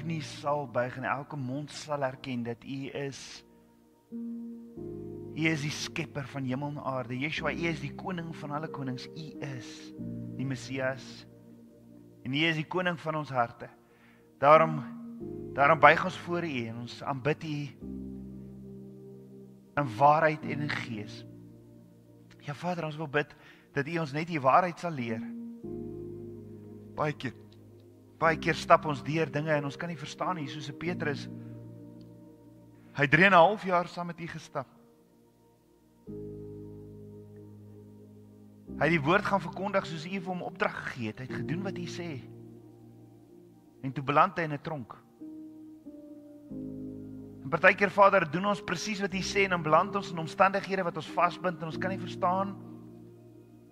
knie sal buig en elke mond sal erken dat U is die skepper van hemel en aarde. Yeshua, U is die koning van alle konings. U is die Messias. En U is die koning van ons harte. Daarom buig ons voor U en ons aanbid U in waarheid en in gees. Ja Vader, ons wil bid dat U ons net die waarheid sal leer. Baie keer stap ons deur dinge en ons kan nie verstaan nie, soos Petrus. Hy 3,5 jaar saam met U gestap. Hy het die woord gaan verkondig soos U vir hom opdrag gegee het. Hy het gedoen wat U sê. En toe beland hy in 'n tronk. En partykeer Vader, doen ons presies wat U sê en dan beland ons in omstandighede wat ons vasbind en ons kan nie verstaan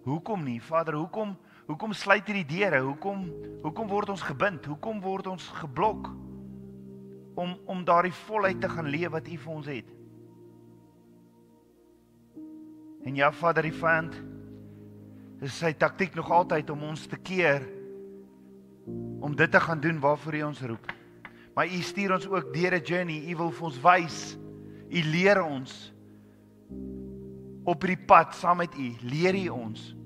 hoekom nie. Vader, hoekom sluit hierdie deure? Hoekom word ons gebind? Hoekom word ons geblok om daardie volheid te gaan leef wat U vir ons het? En ja Vader, die vyand is sy taktiek nog altyd om ons te keer om dit te gaan doen waarvoor U ons roep. Maar U stuur ons ook deur 'n journey. U wil vir ons wys. U leer ons op die pad saam met U. Leer U ons.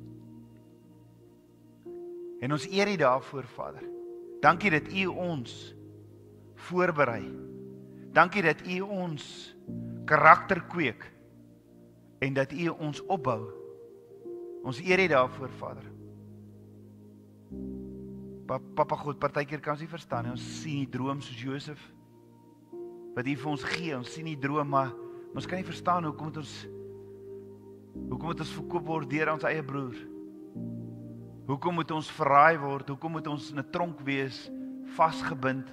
En ons eer U daarvoor, Vader. Dankie dat U ons voorberei. Dankie dat U ons karakter kweek en dat U ons opbou. Ons eer U daarvoor, Vader. Papa God, partykeer kan ons nie verstaan nie. Ons sien die droom soos Josef wat U vir ons gee. Ons sien die droom, maar ons kan nie verstaan hoekom het ons verkoop word deur ons eie broer. Hoekom moet ons verraai word? Hoekom moet ons in 'n tronk wees, vasgebind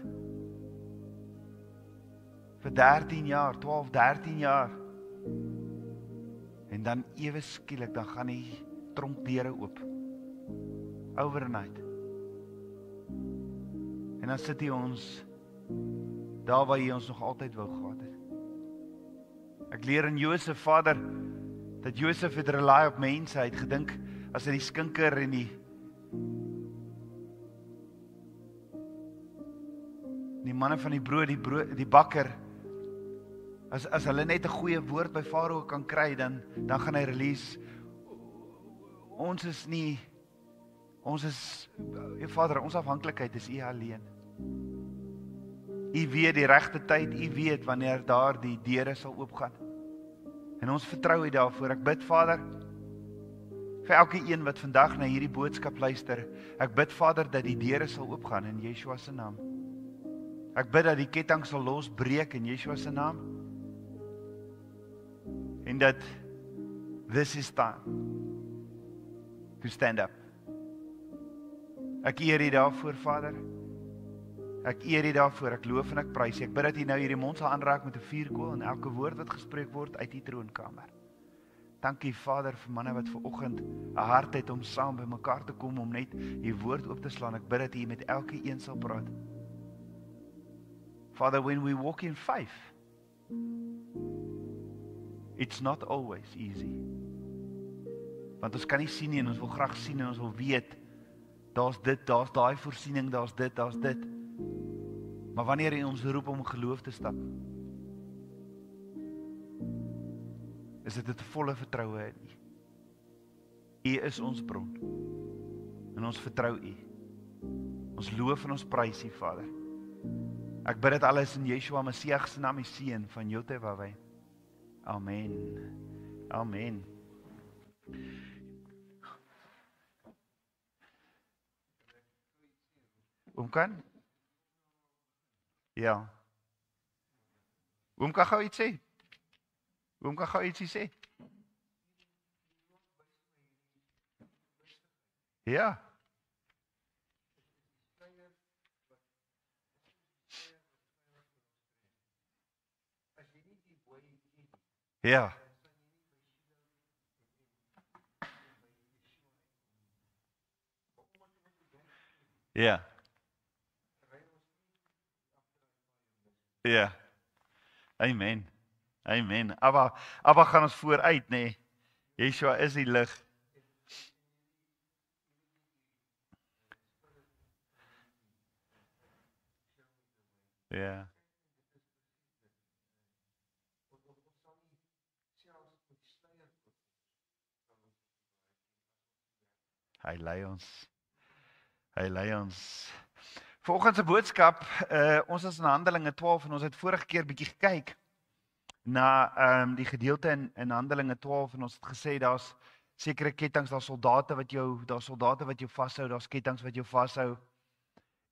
vir 13 jaar, 12, 13 jaar. En dan ewe skielik dan gaan die tronkdeure oop. Overnight. En dan sit ons daar waar U ons nog altyd wou gehad het. Ek leer in Josef, Vader, dat Josef het rely op mense. Hy het gedink as hy die skinker en die manne van die brood, die bakker, as hulle net 'n goeie woord by Farao kan kry, dan gaan hy release. Ons is, Vader, ons afhanklikheid is U alleen. U weet die regte tyd, U weet wanneer daar die deure sal oopgaan. En ons vertrou U daarvoor. Ek bid, Vader, vir elke een wat vandag na hierdie boodskap luister. Ek bid, Vader, dat die deure sal oopgaan in Yeshua se naam. Ek bid dat die ketting sal losbreek in Yeshua se naam. En dat this is time to stand up. Ek eer U daarvoor, Vader. Ek eer U daarvoor, ek loof en ek prys U. Ek bid dat U nou hierdie mond sal aanraak met 'n vuurkoel en elke woord wat gespreek word uit die troonkamer. Dankie, Vader, vir manne wat vanoggend 'n hart het om saam by mekaar te kom om net U woord oop te slaan. Ek bid dat U met elke een sal praat. Father, when we walk in faith, it's not always easy. Want ons kan nie sien nie en ons wil graag sien en ons wil weet, daar's dit, daar's daai voorsiening, daar's dit. Maar wanneer U ons roep om geloof te stap, is dit 'n volle vertroue in U. U is ons bron. En ons vertrou U. Ons loof en ons prys U, Vader. Ek bid dit alles in Yeshua Messie se naam, die seun van Jotewawei. Amen. Amen. Oom kan? Ja. Oom kan gou iets sê. Oom kan gou ietsie sê. Ja. Ja. Ja. Ja. Amen. Amen. Abba gaan ons vooruit, nê. Nee. Yeshua is die lig. Ja. Hy lei ons. Hy lei ons. Vanoggend se boodskap, ons is in Handelinge 12 en ons het vorige keer bietjie gekyk na die gedeelte in Handelinge 12 en ons het gesê daar's sekere kettinge, daar's soldate wat jou vashou, daar's kettinge wat jou vashou.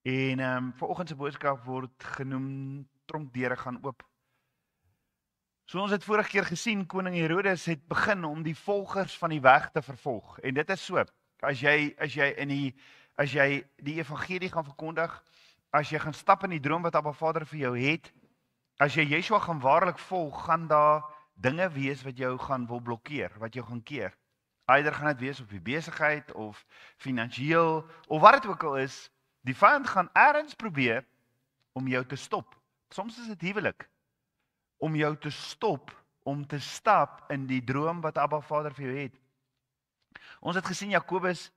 En vanoggend se boodskap word genoem tronkdeure gaan oop. So ons het vorige keer gesien koning Herodes het begin om die volgers van die weg te vervolg. En dit is so, as jy die evangelie gaan verkondig, as jy gaan stap in die droom wat Abba Vader vir jou het, as jy Yeshua gaan waarlik volg, gaan daar dinge wees wat jou gaan wil blokkeer, wat jou gaan keer. Eider gaan dit wees op die besigheid of finansiëel of wat dit ook al is, die vyand gaan ergens probeer om jou te stop. Soms is dit huwelik, om jou te stop, om te stap in die droom wat Abba Vader vir jou het. Ons het gesien Jakobus,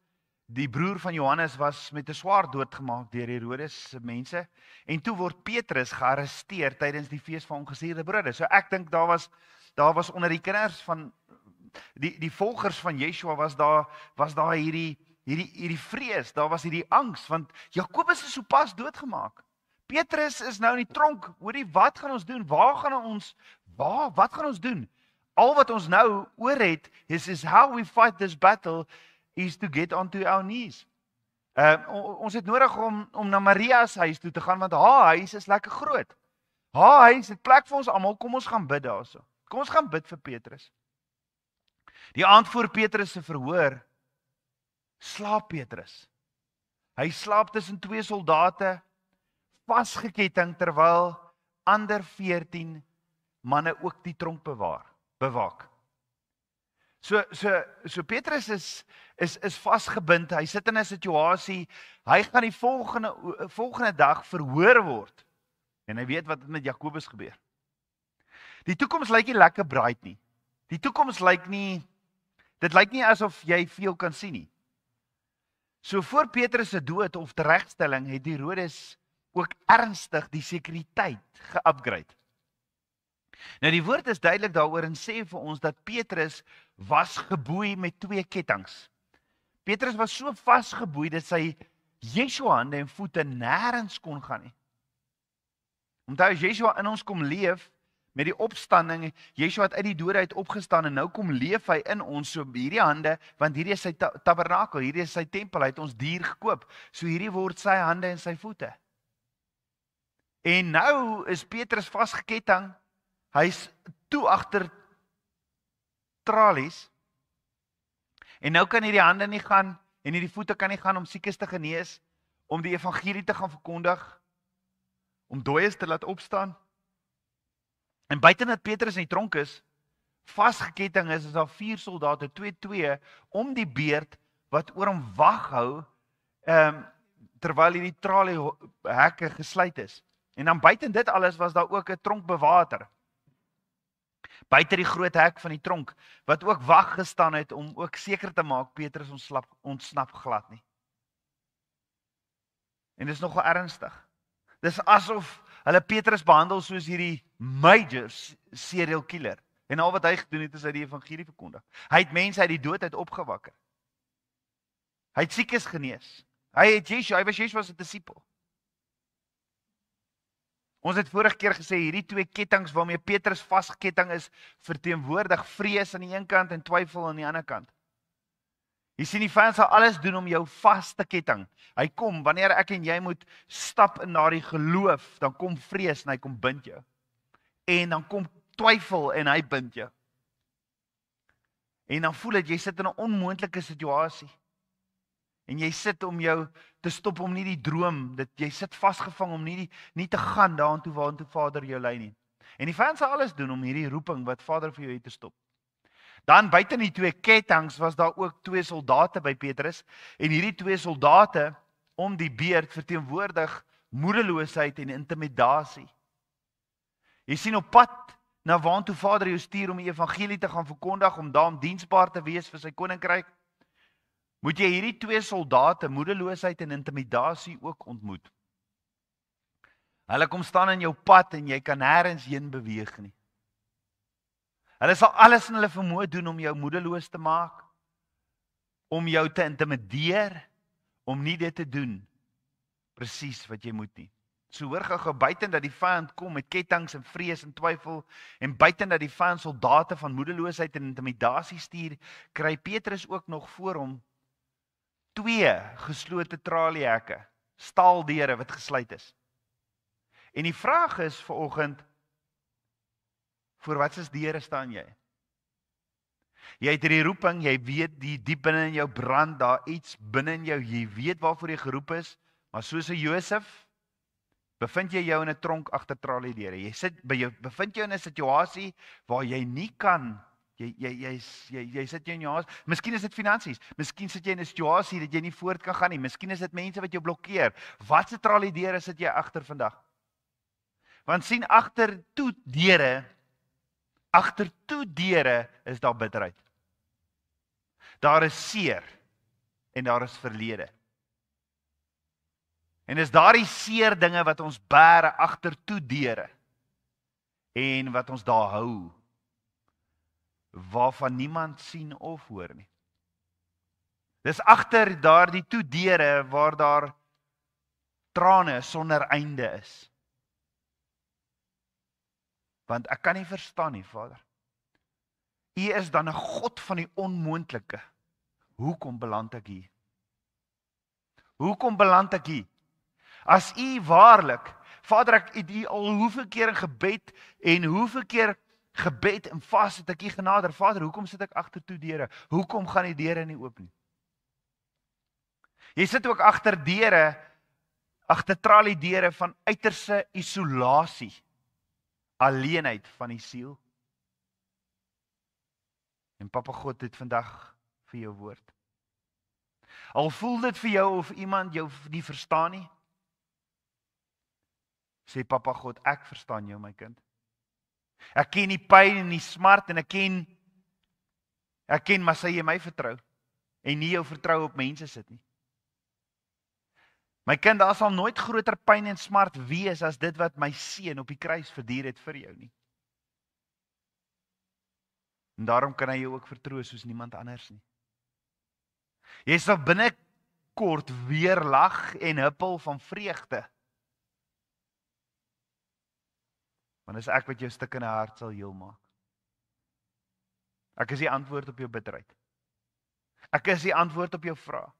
die broer van Johannes, was met 'n swaard doodgemaak deur Herodes se mense, en toe word Petrus gearresteer tydens die fees van ongesuurde brode. So ek dink daar was onder die kinders van die volgers van Yeshua was daar hierdie vrees, daar was hierdie angs, want Jakobus is sopas doodgemaak. Petrus is nou in die tronk. Hoorie, wat gaan ons doen? Wat gaan ons doen? Al wat ons nou oor het is how we fight this battle is to get onto our knees. Ons het nodig om na Maria se huis toe te gaan, want haar huis is lekker groot. Haar huis het plek vir ons almal. Kom ons gaan bid daarso. Kom ons gaan bid vir Petrus. Die aand voor Petrus se verhoor slaap Petrus. Hy slaap tussen 2 soldate, vasgeketting, terwyl ander 14 manne ook die tronk bewaak. So Petrus is vasgebind. Hy sit in 'n situasie. Hy gaan die volgende dag verhoor word. En hy weet wat met Jakobus gebeur. Die toekoms lyk nie lekker bright nie. Die toekoms lyk nie, dit lyk nie asof jy veel kan sien nie. So voor Petrus se dood of teregstelling het Herodes ook ernstig die sekuriteit ge-upgrade. Nou die woord is duidelik daaroor en sê vir ons dat Petrus was geboei met 2 kettinge. Petrus was so vasgeboei dat sy Yeshua hande en voete nêrens kon gaan nie. Onthou, as Yeshua in ons kom leef met die opstanding, Yeshua het uit die dode uit opgestaan en nou kom leef hy in ons, so hierdie hande, want hierdie is sy tabernakel, hierdie is sy tempel, hy het ons dier gekoop, so hierdie word sy hande en sy voete. En nou is Petrus vasgeketting, hy's toe agter tralies, en nou kan hierdie hande nie gaan, en hierdie voete kan nie gaan om siekes te genees, om die evangelie te gaan verkondig, om dooies te laat opstaan. En buiten dat Petrus in die tronk is, vasgeketting is daar 4 soldate, 2 om die beerd wat oor hom wag hou, terwyl hierdie tralie hekke gesluit is. En dan buiten dit alles was daar ook 'n tronkbewaker. Buite die groot hek van die tronk, wat ook wag gestaan het om ook seker te maak Petrus ontsnap glad nie. En dit is nogal ernstig. Dis asof hulle Petrus behandel soos hierdie major serial killer. En al wat hy gedoen het is hy die evangelie verkondig. Hy het mense uit die dood uit opgewakker. Hy het siekes genees. Hy was Yeshua se disipel. Ons het vorige keer gesê, hierdie 2 kettinge waarmee Petrus vasgeketting is, verteenwoordig vrees aan die een kant en twyfel aan die ander kant. Jy sien, die vyand sal alles doen om jou vas te ketting. Hy kom, wanneer ek en jy moet stap in daardie geloof, dan kom vrees en hy kom bind jou. En dan kom twyfel en hy bind jou. En dan voel dit, jy sit in 'n onmoontlike situasie. En jy sit om jou te stop om nie die droom, jy sit vasgevang om nie te gaan daartoe waartoe Vader jou lei nie. En die vyand sal alles doen om hierdie roeping wat Vader vir jou het te stop. Dan buite die 2 kettinge was daar ook 2 soldate by Petrus, en hierdie 2 soldate om die beerd verteenwoordig moedeloosheid en intimidasie. Jy sien, op pad na waartoe Vader jou stuur om die evangelie te gaan verkondig, om daarom diensbaar te wees vir sy koninkryk, moet jy hierdie 2 soldate, moedeloosheid en intimidasie ook ontmoet. Hulle kom staan in jou pad en jy kan nêrens heen beweeg nie. Hulle sal alles in hulle vermoë doen om jou moedeloos te maak, om jou te intimideer, om nie dit te doen presies wat jy moet nie. So hoor gou buiten dat die vyand kom met kettinge en vrees en twyfel en buiten dat die vyand soldate van moedeloosheid en intimidasie stuur, kry Petrus ook nog voor hom 2 geslote traliehekke, staaldeure wat gesluit is. En die vraag is vanoggend, voor wat se deure staan jy? Jy het hierdie roeping, jy weet die diep binne in jou brand, daar iets binne in jou, jy weet waarvoor jy geroep is, maar soos 'n Josef, bevind jy jou in 'n tronk agter traliedeure. Jy bevind jou in 'n situasie waar jy nie kan, jy sit jy in jou huis, miskien is dit finansies, miskien sit jy in 'n situasie dat jy nie voort kan gaan nie, miskien is dit mense wat jou blokkeer. Wat se traliedeure sit jy agter vandag? Want sien, agter toe deure is daar bitterheid. Daar is seer en daar is verlede. En is daardie seer dinge wat ons bære agter toe deure en wat ons daar hou, waarvan niemand sien of hoor nie. Dis agter daardie toe deure waar daar trane sonder einde is. Want ek kan nie verstaan nie, Vader. U is dan 'n God van die onmoontlike. Hoekom beland ek hier? Hoekom beland ek hier? As u waarlik, Vader, ek het u al hoeveel keer in gebed en hoeveel keer gebed en vas het ek u genader. Vader, hoekom sit ek agter toe deure? Hoekom gaan die deure nie oop nie? Jy sit ook agter deure, agter traliedeure van uiterse isolasie. Alleenheid van die siel. En Papa God het vandag vir jou woord. Al voel dit vir jou of iemand jou nie verstaan nie, sê Papa God, ek verstaan jou, my kind. Ek ken die pyn en die smart en ek ken maar sê jy my vertrou en nie jou vertrou op mense sit nie. My kind, daar sal nooit groter pyn en smart wees as dit wat my seun op die kruis verduur het vir jou nie. En daarom kan hy jou ook vertroos soos niemand anders nie. Jy sal binnekort weer lag en huppel van vreugde. Want dis ek wat jou stikkende hart sal heel maak. Ek is die antwoord op jou bitterheid. Ek is die antwoord op jou vraag.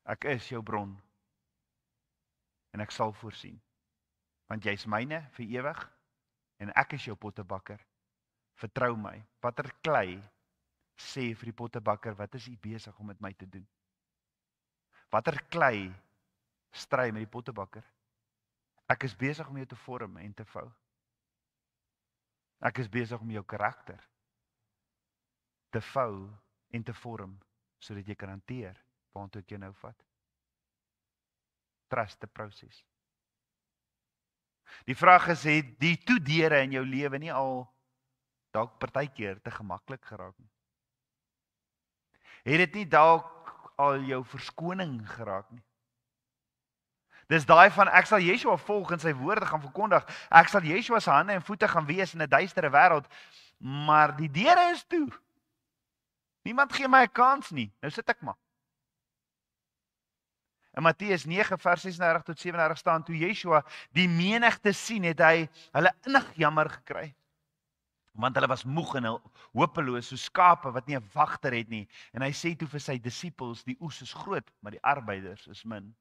Ek is jou bron. En ek sal voorsien. Want jy is myne vir ewig. En ek is jou pottebakker. Vertrou my. Watter klei sê vir die pottebakker, wat is u besig om met my te doen? Watter klei stry met die pottebakker? Ek is besig om jou te vorm en te vou. Ek is besig om jou karakter te vou en te vorm, sodat jy kan hanteer waartoe ek jou nou vat. Trust the process. Die vraag is, het die toedeure in jou lewe nie al dalk partykeer te gemaklik geraak nie? Het dit nie dalk al jou verskoning geraak nie? Dis daai van ek sal Yeshua volg en sy woorde gaan verkondig. Ek sal Yeshua se hande en voete gaan wees in 'n duistere wêreld, maar die deure is toe. Niemand gee my 'n kans nie. Nou sit ek maar. In Matteus 9 vers 36 tot 37 staan, toe Yeshua die menigte sien, het hy hulle innig jammer gekry. Want hulle was moeg en hopeloos, so skape wat nie 'n wagter het nie. En hy sê toe vir sy disippels, die oes is groot, maar die arbeiders is min.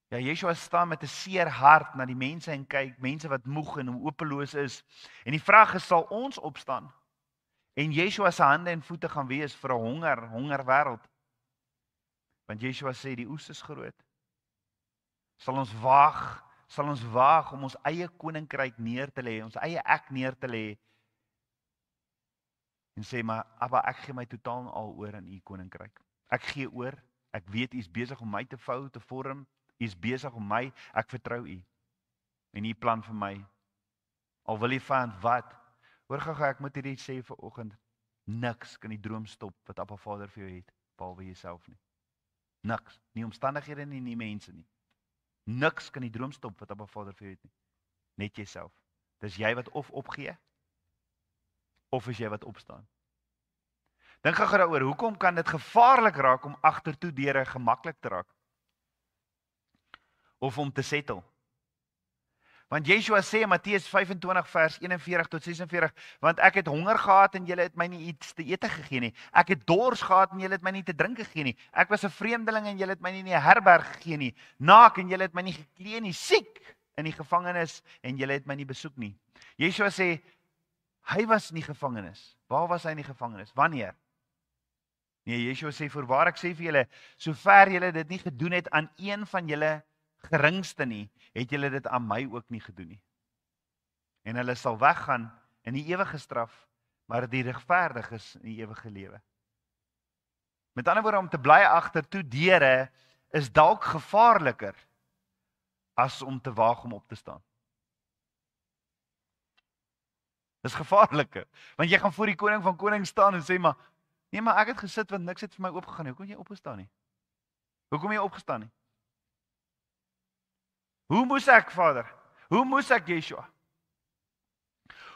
Ja, Yeshua staan met 'n seer hart na die mense en kyk, mense wat moeg en hopeloos is. En die vraag is, sal ons opstaan? En Yeshua se hande en voete gaan wees vir 'n honger wêreld. Want Yeshua sê die oes is groot. Sal ons waag om ons eie koninkryk neer te lê, ons eie ek neer te lê en sê maar Abba, ek gee my totaal en al oor aan u koninkryk. Ek gee oor. Ek weet u is besig om my te vou, te vorm. U is besig om my, ek vertrou u. En u plan vir my. Al wil die vyand wat? Hoor gou, ek moet hierdie sê vanoggend. Niks kan die droom stop wat Abba Vader vir jou het, behalwe jouself nie. Niks. Nie omstandighede nie, nie mense nie. Niks kan die droom stop wat Abba Vader vir jou het nie. Net jouself. Dis jy wat of opgee, of is jy wat opstaan. Dink gou daaroor, hoekom kan dit gevaarlik raak om agtertoe deure gemaklik te raak? Of om te settle? Want Yeshua sê in Matteus 25 vers 41 tot 46, want ek het honger gehad en julle het my nie iets te ete gegee nie. Ek het dors gehad en julle het my nie te drink gegee nie. Ek was 'n vreemdeling en julle het my nie in 'n herberg gegee nie. Naak en julle het my nie geklee nie. Siek in die gevangenis en julle het my nie besoek nie. Yeshua sê hy was in die gevangenis. Waar was hy in die gevangenis? Wanneer? Nee, Yeshua sê voorwaar ek sê vir julle, sover julle dit nie gedoen het aan een van julle geringste nie, het julle dit aan my ook nie gedoen nie. En hulle sal weggaan in die ewige straf, maar die regverdiges in die ewige lewe. Met ander woorde, om te bly agtertoe deure is dalk gevaarliker as om te waag om op te staan. Dis gevaarliker, want jy gaan voor die koning van konings staan en sê maar, nee, maar ek het gesit want niks het vir my oopgegaan nie. Hoekom het jy opgestaan nie? Hoekom het jy opgestaan nie? Hoe moes ek, Vader? Hoe moes ek, Yeshua?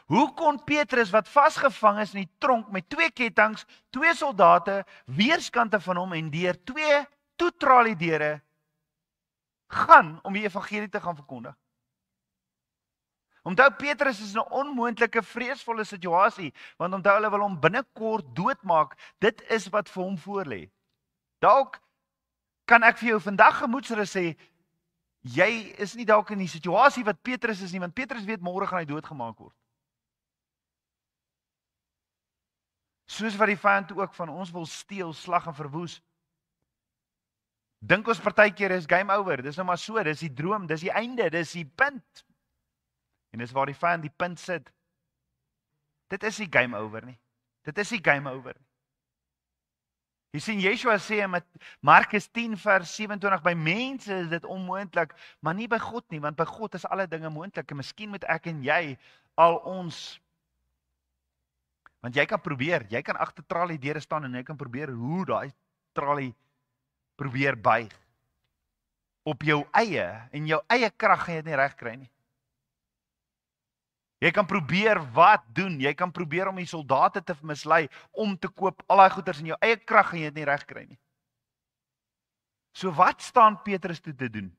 Hoe kon Petrus wat vasgevang is in die tronk met 2 kettinge, 2 soldate, weerskante van hom en deur 2 toetraliedeure gaan om die evangelie te gaan verkondig? Onthou, Petrus is in 'n onmoontlike, vreesvolle situasie, want onthou hulle wil hom binnekort doodmaak. Dit is wat vir hom voorlê. Dalk kan ek vir jou vandag gemoedsrus sê, jy is nie dalk in die situasie wat Petrus is nie, want Petrus weet môre gaan hy doodgemaak word. Soos wat die vyand ook van ons wil steel, slag en verwoes. Dink ons partykeer is game over, dis nou maar so, dis die droom, dis die einde, dis die punt. En dis waar die vyand die punt sit. Dit is nie game over nie. Dit is nie game over nie. Jy sien, Yeshua sê met Markus 10 vers 27, by mense is dit onmoontlik, maar nie by God nie, want by God is alle dinge moontlik. En miskien moet ek en jy al ons, want jy kan probeer, jy kan agter tralie deure staan en jy kan probeer hoe daai tralie probeer buig. Op jou eie, en jou eie krag gaan jy dit nie reg kry nie. Jy kan probeer wat doen, jy kan probeer om die soldate te mislei, om te koop, al daai goeders in jou eie krag gaan jy dit nie reg kry nie. So wat staan Petrus toe te doen?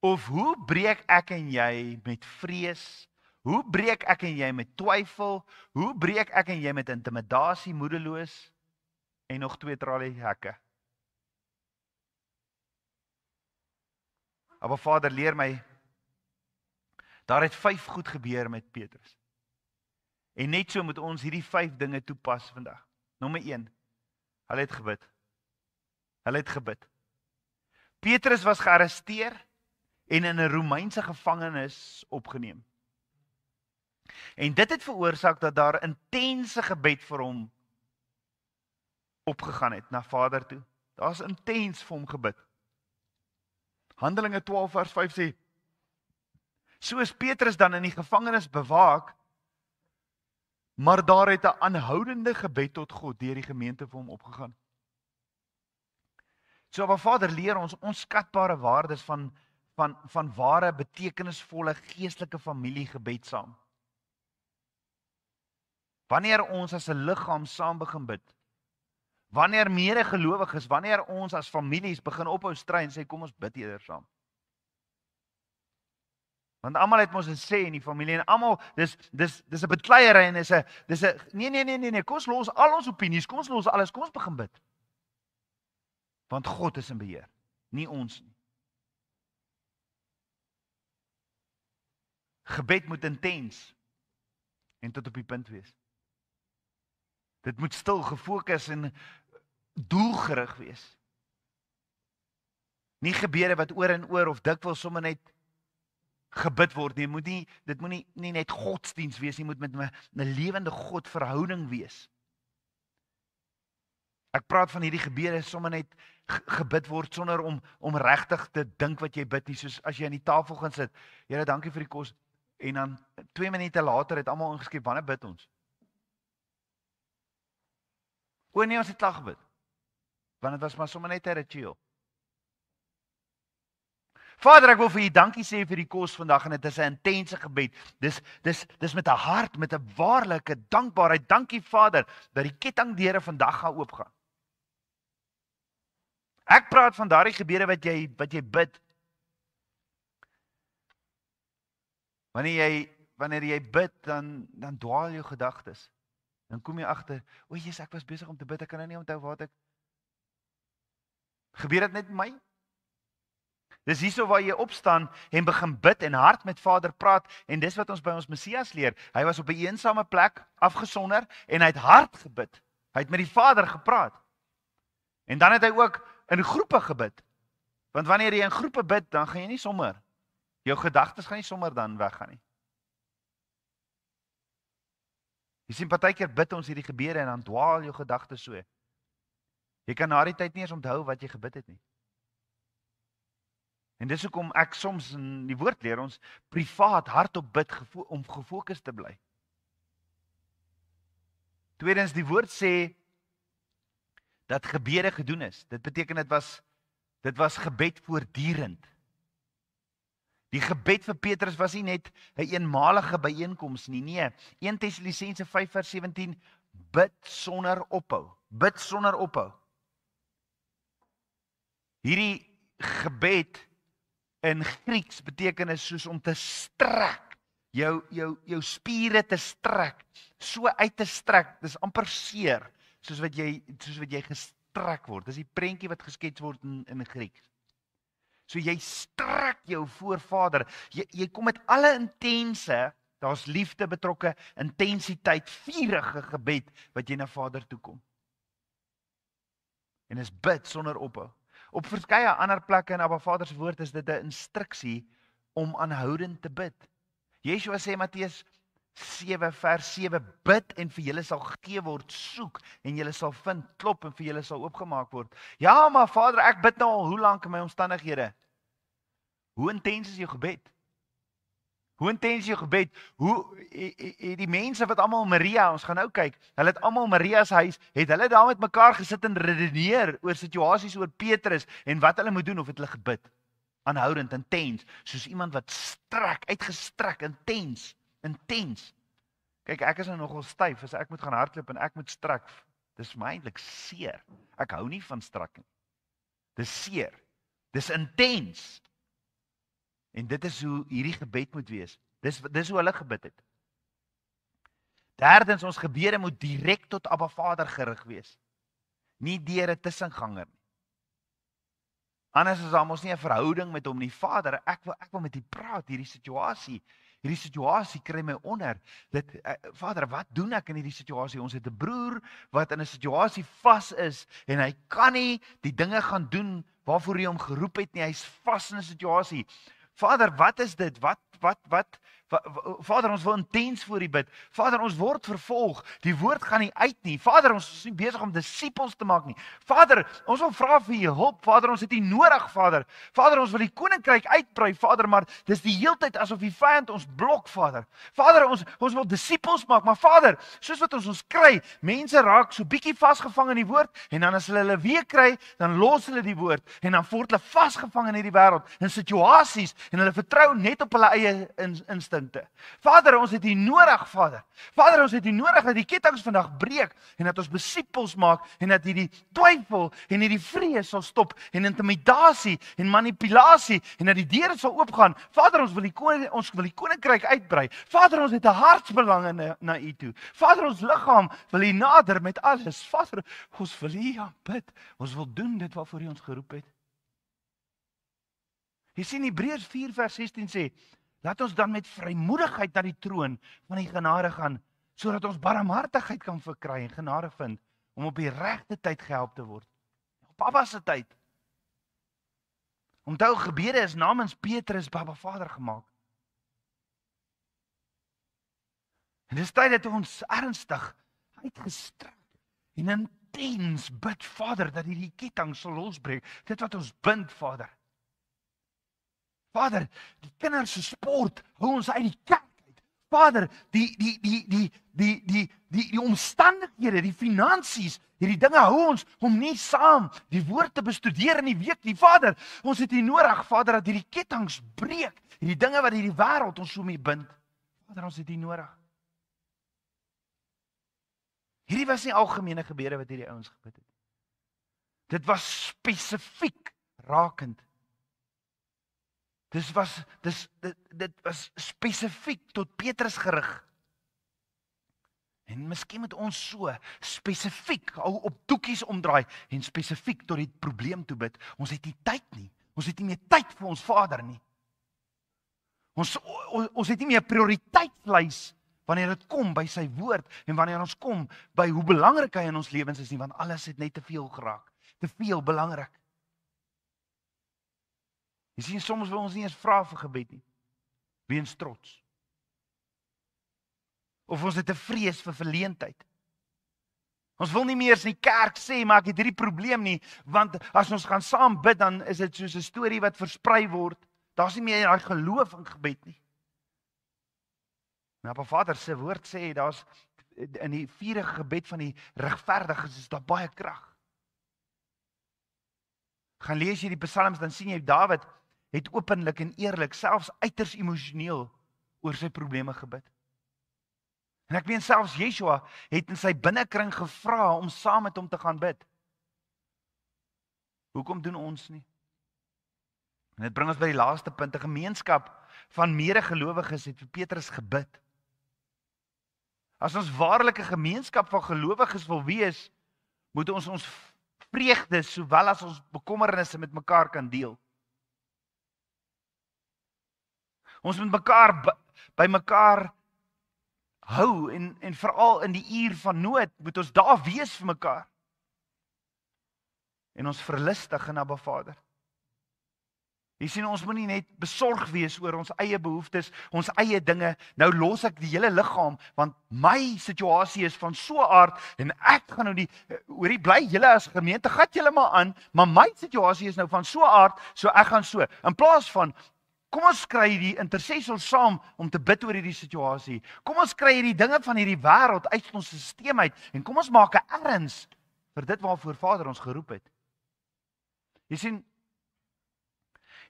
Of hoe breek ek en jy met vrees? Hoe breek ek en jy met twyfel? Hoe breek ek en jy met intimidasie, moedeloos en nog 2 tralie hekke? Maar Vader, leer my, daar het 5 goed gebeur met Petrus. En net so moet ons hierdie 5 dinge toepas vandag. Nommer 1, hulle het gebid. Hulle het gebid. Petrus was gearresteer en in 'n Romeinse gevangenis opgeneem. En dit het veroorsaak dat daar intense gebed vir hom opgegaan het na Vader toe. Daar's intens vir hom gebid. Handelinge 12 vers 5 sê, so is Petrus dan in die gevangenis bewaak, maar daar het 'n aanhoudende gebed tot God deur die gemeente vir hom opgegaan. So wat Vader leer ons onskatbare waardes van ware betekenisvolle geestelike familiegebed saam. Wanneer ons as 'n liggaam saam begin bid, wanneer medegelowiges, wanneer ons as families begin ophou stry en sê kom ons bid eerder saam. Want almal het mos 'n sê in die familie en almal dis 'n bekleierery en dis 'n nee, kom ons los al ons opinies, kom ons los alles, kom ons begin bid. Want God is in beheer, nie ons nie. Gebed moet intens en tot op die punt wees. Dit moet stil, gefokus en doelgerig wees. Nie gebede wat oor en oor of dikwels sommer net gebid word nie. Dit moet nie net godsdiens wees nie, moet met 'n lewende God verhouding wees. Ek praat van hierdie gebede sommer net gebid word sonder om regtig te dink wat jy bid nie, soos as jy aan die tafel gaan sit. Here, dankie vir die kos. En dan 2 minute later het almal ingeskryf, wanneer bid ons? O nee, ons het klaar gebid. Want dit was maar sommer net 'n ritueel. Vader, ek wil vir U dankie sê vir die kos vandag en dit is 'n intense gebed. Dis met 'n hart, met 'n waarlike dankbaarheid. Dankie Vader dat die kettingdeure vandag gaan oopgaan. Ek praat van daardie gebede wat jy bid. Wanneer jy bid, dan dwaal jou gedagtes. Dan kom jy agter, o Jesus, ek was besig om te bid, ek kan nou nie onthou wat ek. Gebeur dit net met my? Dis hierso waar jy opstaan en begin bid en hard met Vader praat en dis wat ons by ons Messias leer. Hy was op 'n eensame plek, afgesonder en hy het hard gebid. Hy het met die Vader gepraat. En dan het hy ook in groepe gebid. Want wanneer jy in groepe bid, dan gaan jy nie sommer, jou gedagtes gaan nie sommer dan weggaan nie. Jy sien, partykeer bid ons hierdie gebede en dan dwaal jou gedagtes so. Jy kan na die tyd nie eens onthou wat jy gebid het nie. En dis hoekom ek soms in die woord leer ons privaat hardop bid om gefokus te bly. Tweedens, die woord sê dat gebede gedoen is. Dit beteken dit was gebed voortdurend. Die gebed vir Petrus was nie net 'n eenmalige byeenkoms nie. Nee, 1 Tessalonisense 5:17 bid sonder ophou. Bid sonder ophou. Hierdie gebed in Grieks beteken is soos om te strek, jou spiere te strek, so uit te strek, dis amper seer, soos wat jy gestrek word. Dis die prentjie wat geskets word in Grieks. So jy strek jou voor Vader, jy kom met alle intense, daar's liefde betrokke, intensiteit, vurige gebed, wat jy na Vader toe kom. En is bid sonder ophou. Op verskeie ander plekke in Abba Vader se woord is dit 'n instruksie om aanhoudend te bid. Yeshua sê Matteus 7 vers 7, bid en vir julle sal gegee word, soek en julle sal vind, klop en vir julle sal oopgemaak word. Ja, maar Vader, ek bid nou al hoe lank in my omstandighede? Hoe intens is jou gebed? Hoe intens is jou gebed? Die mense wat almal Maria, ons gaan nou kyk, hulle het almal Maria se huis, het hulle daar met mekaar gesit en redeneer oor situasies oor Petrus en wat hulle moet doen, of het hulle gebid? Aanhoudend, intens, soos iemand wat strek, uitgestrek, intens. Kyk, ek is nou nogal styf, as ek moet gaan hardloop en ek moet strek, dis my eintlik seer. Ek hou nie van strek nie. Dis seer. Dis intens. En dit is hoe hierdie gebed moet wees. Dis hoe hulle gebid het. Derdens, ons gebede moet direk tot Abba Vader gerig wees. Nie deur 'n tussenganger nie. Anders is daar mos nie 'n verhouding met hom nie. Vader, ek wil met U praat, hierdie situasie kry my onder. Vader, wat doen ek in hierdie situasie? Ons het 'n broer wat in 'n situasie vas is en hy kan nie die dinge gaan doen waarvoor hy hom geroep het nie. Hy's vas in 'n situasie. Vader, wat is dit? Vader, ons wil intens voor U bid. Vader, ons word vervolg. Die woord gaan nie uit nie. Vader, ons is nie besig om disippels te maak nie. Vader, ons wil vra vir U hulp. Vader, ons het U nodig, Vader. Vader, ons wil die koninkryk uitbrei, Vader, maar dis die heeltyd asof die vyand ons blok, Vader. Vader, ons wil disippels maak, maar Vader, soos wat ons kry, mense raak so bietjie vasgevang in die woord en dan as hulle weer kry, dan los hulle die woord en dan word hulle vasgevang in hierdie wêreld, in situasies en hulle vertrou net op hulle eie instinkte. Vader, ons het U nodig, Vader. Vader, ons het U nodig dat die kettinge vandag breek en dat ons disippels maak en dat hierdie twyfel en hierdie vrees sal stop en intimidasie en manipulasie en dat die deure sal oopgaan. Vader, ons wil die koninkryk uitbrei. Vader, ons het 'n hartsbelang na U toe. Vader, ons liggaam wil U nader met alles. Vader, ons wil U aanbid. Ons wil doen dit waarvoor U ons geroep het. Jy sien Hebreërs 4 vers 16 sê, laat ons dan met vrymoedigheid na die troon van die genade gaan, sodat ons barmhartigheid kan verkry en genade vind, om op die regte tyd gehelp te word. Op Abba se tyd. Onthou, gebede is namens Petrus Abba Vader gemaak. En dis tyd dat ons ernstig, uitgestrek en intens bid, Vader, dat hierdie ketting sal losbreek. Dit wat ons bind, Vader. Vader, die kinders se sport hou ons uit die kerk uit. Vader, die omstandighede, die finansies, hierdie dinge hou ons om nie saam die woord te bestudeer in die week nie. Vader, ons het U nodig, Vader, dat hierdie kettinge breek, hierdie dinge wat hierdie wêreld ons so mee bind. Vader, ons het U nodig. Hierdie was nie algemene gebede wat hierdie ouens gebid het. Dit was spesifiek rakend. Dit was spesifiek tot Petrus gerig. En miskien moet ons so spesifiek hou op doekies omdraai en spesifiek tot die probleem toe bid. Ons het nie tyd nie. Ons het nie meer tyd vir ons Vader nie. Ons het nie meer 'n prioriteitslys wanneer dit kom by sy woord en wanneer ons kom by hoe belangrik hy in ons lewens is nie, want alles het net te veel geraak. Te veel belangrik. Jy sien, soms wil ons nie eens vra vir gebed nie. Weens trots. Of ons het 'n vrees vir verleentheid. Ons wil nie meer in die kerk sê, maar ek het hierdie probleem nie, want as ons gaan saam bid, dan is dit soos 'n storie wat versprei word. Daar's nie meer daai geloof in gebed nie. Maar Vader se woord sê, daar's in die vurige gebed van die regverdiges is daar baie krag. Gaan lees jy die psalms, dan sien jy Dawid het openlik en eerlik, selfs uiters emosioneel oor sy probleme gebid. En ek meen selfs Yeshua het in sy binnekring gevra om saam met hom te gaan bid. Hoekom doen ons nie? En dit bring ons by die laaste punt, 'n gemeenskap van medegelowiges het vir Petrus gebid. As ons waarlik 'n gemeenskap van gelowiges wil wees, moet ons vreugde sowel as ons bekommernisse met mekaar kan deel. Ons moet mekaar by mekaar hou en veral in die uur van nood moet ons daar wees vir mekaar. En ons verlustig in Abba Vader. Jy sien, ons moet nie net besorg wees oor ons eie behoeftes, ons eie dinge. Nou los ek die hele liggaam, want my situasie is van so 'n aard en ek gaan nou hoorie bly julle as gemeente, gat julle maar aan, maar my situasie is nou van so 'n aard, so ek gaan so. In plaas van kom ons kry die intercessors saam om te bid oor hierdie situasie. Kom ons kry hierdie dinge van hierdie wêreld uit ons stelsel uit en kom ons maak 'n erns vir dit waarvoor Vader ons geroep het. Jy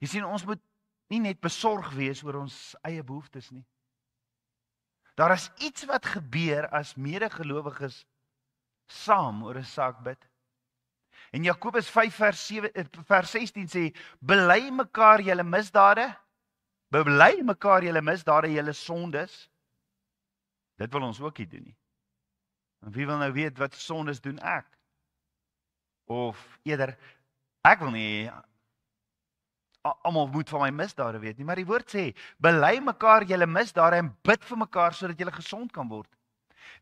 sien, ons moet nie net besorg wees oor ons eie behoeftes nie. Daar is iets wat gebeur as medegelowiges saam oor 'n saak bid. En Jakobus 5 vers 16 sê, bely mekaar julle misdade, julle sondes. Dit wil ons ook nie doen nie. En wie wil nou weet wat sondes doen ek? Of eerder, ek wil nie almal moet van my misdade weet nie, maar die woord sê, bely mekaar julle misdade en bid vir mekaar sodat julle gesond kan word.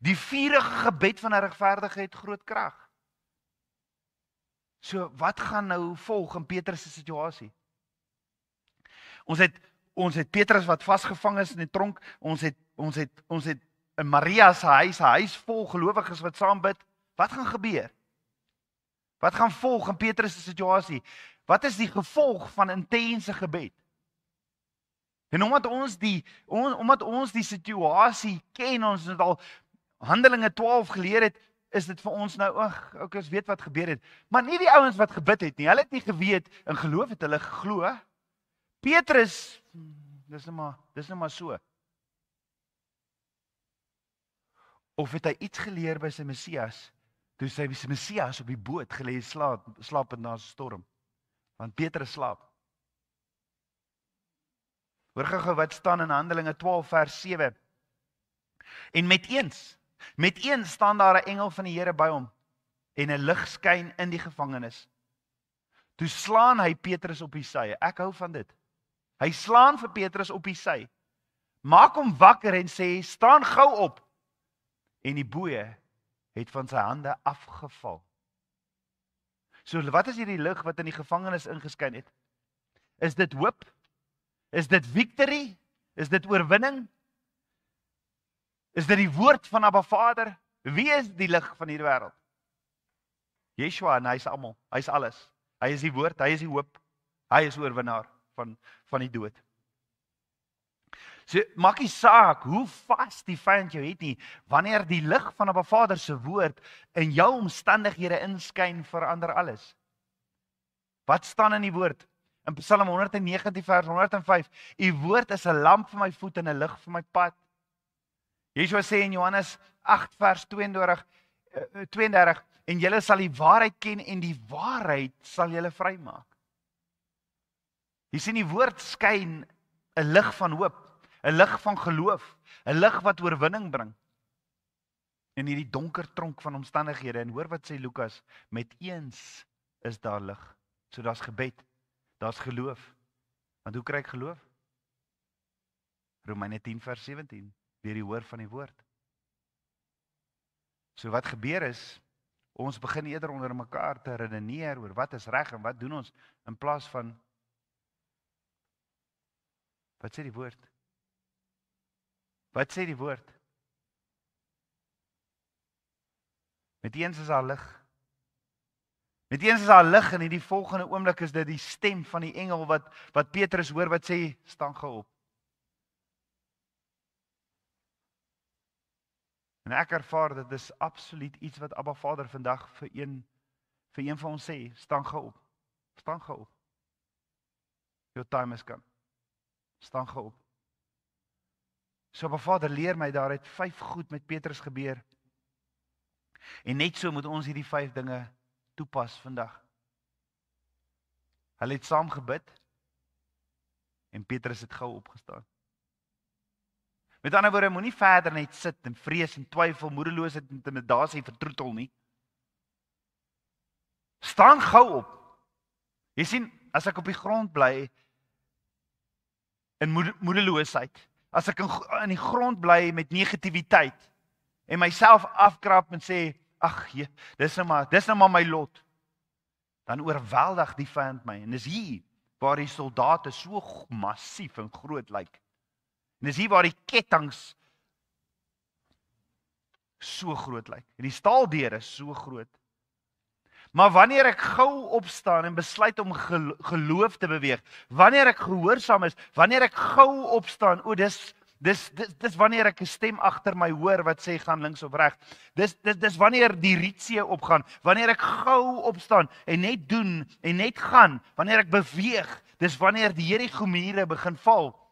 Die vurige gebed van 'n regverdige het groot krag. So, wat gaan nou volg in Petrus se situasie? Ons het Petrus wat vasgevang is in die tronk, ons het in Maria se huis vol gelowiges wat saam bid. Wat gaan gebeur? Wat gaan volg in Petrus se situasie? Wat is die gevolg van intense gebed? En omdat ons die situasie ken, ons het al Handelinge 12 geleer het, is dit vir ons nou, ons weet wat gebeur het. Maar nie die ouens wat gebid het nie, hulle het nie geweet, in geloof het hulle geglo. Petrus, dis nou maar so. Of het hy iets geleer by sy Messias, toe sy Messias op die boot gelê slaap na 'n storm? Want Petrus slaap. Hoor gou wat staan in Handelinge 12 vers 7. En met eens staan daar 'n engel van die Here by hom en 'n lig skyn in die gevangenis. Toe slaan hy Petrus op die sy. Ek hou van dit. Hy slaan vir Petrus op die sy. Maak hom wakker en sê, staan gou op. En die boeie het van sy hande afgeval. So wat is hierdie lig wat in die gevangenis ingeskyn het? Is dit hoop? Is dit victory? Is dit oorwinning? Is dit die woord van Abba Vader? Wie is die lig van hierdie wêreld? Yeshua, en hy is almal. Hy is alles. Hy is die woord, hy is die hoop. Hy is oorwinnaar van die dood. So, maak nie saak hoe vas die vyand jou het nie, wanneer die lig van Abba Vader se woord in jou omstandighede inskyn, verander alles. Wat staan in die woord? In Psalm 119 vers 105, U woord is 'n lamp vir my voet en 'n lig vir my pad. Yeshua sê in Johannes 8 vers 32, en julle sal die waarheid ken en die waarheid sal julle vrymaak. Jy sien, die woord skyn 'n lig van hoop, 'n lig van geloof, 'n lig wat oorwinning bring in hierdie donker tronk van omstandighede. En hoor wat sê Lukas, met eens is daar lig. So daar's gebed, daar's geloof. Want hoe kry ek geloof? Romeine 10 vers 17, deur die hoor van die woord. So wat gebeur is, ons begin eerder onder mekaar te redeneer oor wat is reg en wat doen ons, in plaas van, wat sê die woord? Wat sê die woord? Met eens is daar lig. Met eens is daar lig, en in die volgende oomblik is dit die stem van die engel wat Petrus hoor wat sê, staan gou op. En ek ervaar dit is absoluut iets wat Abba Vader vandag vir een van ons sê, staan gou op. Staan gou op. Your time is come. Staan gou op. So Abba Vader leer my, daar het 5 goed met Petrus gebeur. En net so moet ons hierdie 5 dinge toepas vandag. Hulle het saam gebid en Petrus het gou opgestaan. Met ander woorde, moenie verder net sit en vrees en twyfel, moedeloosheid en intimidasie vertroetel nie. Staan gou op. Jy sien, as ek op die grond bly in moedeloosheid, as ek in die grond bly met negativiteit en myself afkrap en sê, ag, dis nou maar my lot, dan oorweldig die vyand my. En dis hier waar die soldate so massief en groot lyk. En dis hier waar die kettinge so groot lyk. En die staaldeure so groot. Maar wanneer ek gou opstaan en besluit om geloof te beweeg, wanneer ek gehoorsaam is, wanneer ek gou opstaan, dis wanneer ek 'n stem agter my hoor wat sê gaan links of reg. Dis wanneer die rietsee opgaan, wanneer ek gou opstaan en net doen en net gaan, wanneer ek beweeg, dis wanneer die Jerigo mure begin val.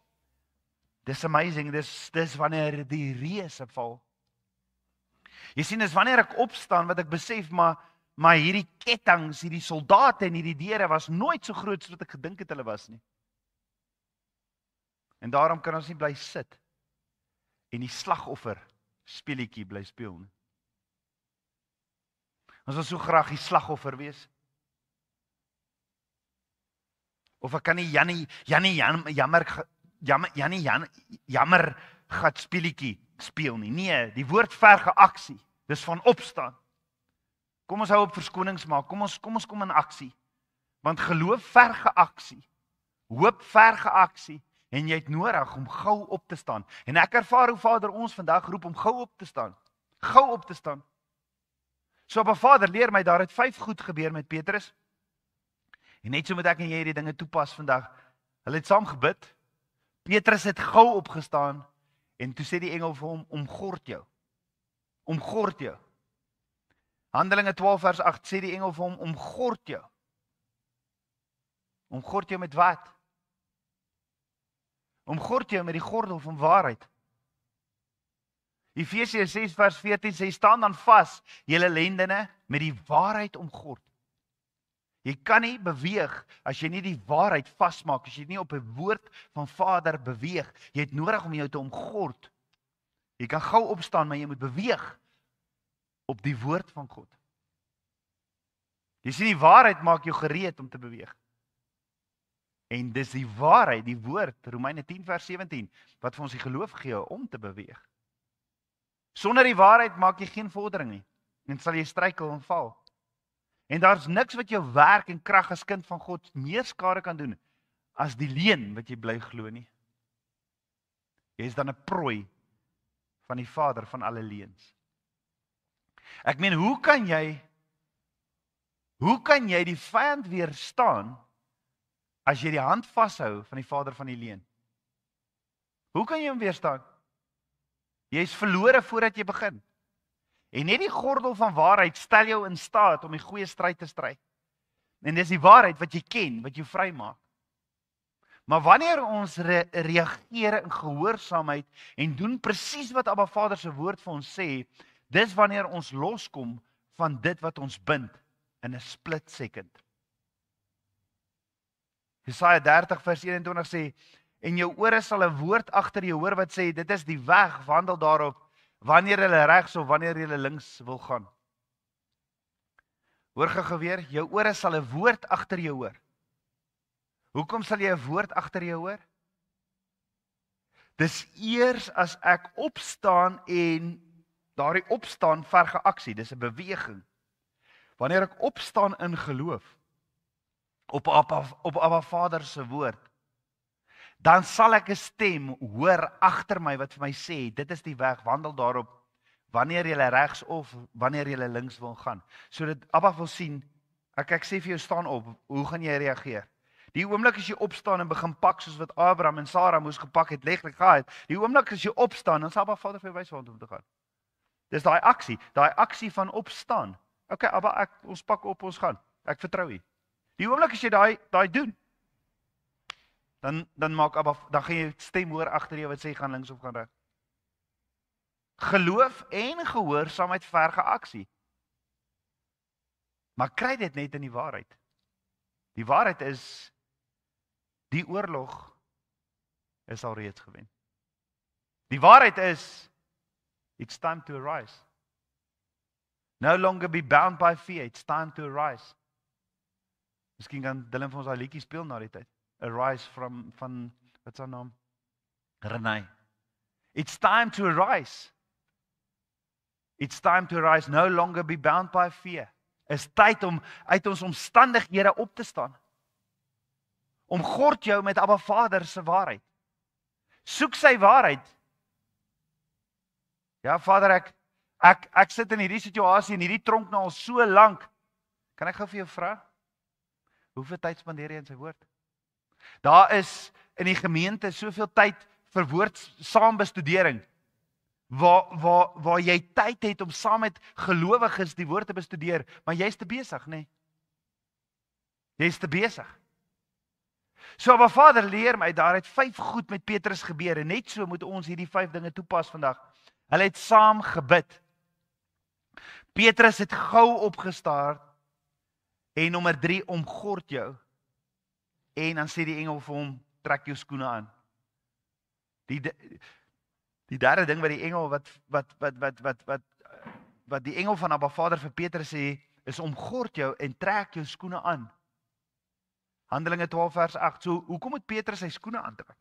Dis amazing, dis wanneer die reëse val. Jy sien, dis wanneer ek opstaan wat ek besef, maar hierdie kettinge, hierdie soldate en hierdie deure was nooit so groot soos wat ek gedink het hulle was nie. En daarom kan ons nie bly sit en die slagoffer speletjie bly speel nie. Ons wil so graag die slagoffer wees. Of ek kan nie jammer gat speletjie speel nie. Nee, die woord verge aksie. Dis van opstaan. Kom ons hou op verskonings maak. Kom ons kom in aksie. Want geloof verge aksie. Hoop verge aksie. En jy het nodig om gou op te staan. En ek ervaar hoe Vader ons vandag roep om gou op te staan. Gou op te staan. So Abba Vader leer my, daar het 5 goed gebeur met Petrus. En net so moet ek en jy hierdie dinge toepas vandag. Hulle het saam gebid. Petrus het gou opgestaan. En toe sê die engel vir hom, omgord jou. Omgord jou. Handelinge 12 vers 8 sê die engel vir hom, omgord jou. Omgord jou met wat? Omgord jou met die gordel van waarheid. Efesiërs 6 vers 14 sê, staan dan vas, julle lendene, met die waarheid omgord. Jy kan nie beweeg as jy nie die waarheid vasmaak, as jy nie op 'n woord van Vader beweeg. Jy het nodig om jou te omgord. Jy kan gou opstaan, maar jy moet beweeg op die woord van God. Jy sien, die waarheid maak jou gereed om te beweeg. En dis die waarheid, die woord, Romeine 10 vers 17, wat vir ons die geloof gee om te beweeg. Sonder die waarheid maak jy geen vordering nie, en sal jy struikel en val. En daar's niks wat jou werk en krag as kind van God meer skade kan doen, as die leuen wat jy bly glo nie. Jy is dan 'n prooi van die Vader van alle leuns. Ek meen, hoe kan jy die vyand weerstaan as jy die hand vashou van die Vader van die leuen? Hoe kan jy hom weerstaan? Jy is verlore voordat jy begin. En net die gordel van waarheid stel jou in staat om die goeie stryd te stry. En dis die waarheid wat jy ken, wat jou vrymaak. Maar wanneer ons reageer in gehoorsaamheid en doen presies wat Abba Vader se woord vir ons sê, dis wanneer ons loskom van dit wat ons bind in 'n split second. Jesaja 30 vers 21 sê, en jou ore sal 'n woord agter jou hoor wat sê, dit is die weg, wandel daarop, wanneer jy regs of wanneer jy links wil gaan. Hoor gou weer, jou ore sal 'n woord agter jou hoor. Hoekom sal jy 'n woord agter jou hoor? Dis eers as ek opstaan en daardie opstaan verg aksie, dis 'n beweging. Wanneer ek opstaan in geloof op Abba Vader se woord, dan sal ek 'n stem hoor agter my wat vir my sê, dit is die weg, wandel daarop, wanneer jy regs of wanneer jy links wil gaan. Sodat Abba wil sien, ek sê vir jou, staan op, hoe gaan jy reageer? Die oomblik as jy opstaan en begin pak soos wat Abraham en Sara moes gepak het, letterlik gehad, die oomblik as jy opstaan, dan sal Abba Vader vir jou wys waar om te gaan. Dis daai aksie van opstaan. Okay, Abba, ons pak op, ons gaan. Ek vertrou U. Die oomblik as jy daai doen, dan maak Abba, dan gaan jy stem hoor agter jou wat sê gaan links of gaan reg. Geloof en gehoorsaamheid verg aksie. Maar kry dit net in die waarheid. Die waarheid is, die oorlog is alreeds gewen. Die waarheid is, it's time to arise. No longer be bound by fear, it's time to arise. Miskien kan Dylan vir ons daai liedjie speel na die tyd. Arise van wat is haar naam? Renai. It's time to arise. It's time to arise, no longer be bound by fear. Is tyd om uit ons omstandighede op te staan. Omgord jou met Abba Vader se waarheid. Soek sy waarheid. Ja, Vader, ek sit in hierdie situasie, in hierdie tronk nou al so lank. Kan ek gou vir jou vra? Hoeveel tyd spandeer jy in sy woord? Daar is in die gemeente soveel tyd vir woord saambestudering. Waar jy tyd het om saam met gelowiges die woord te bestudeer, maar jy's te besig, nê? Jy's te besig. So Abba Vader leer my, daar het 5 goed met Petrus gebeur, en net so moet ons hierdie 5 dinge toepas vandag. Hulle het saam gebid. Petrus het gou opgestaar, en nommer 3, omgord jou. En dan sê die engel vir hom, trek jou skoene aan. Die derde ding wat die engel wat die engel van Abba Vader vir Petrus sê, is omgord jou en trek jou skoene aan. Handelinge 12 vers 8. So, hoekom moet Petrus sy skoene aantrek?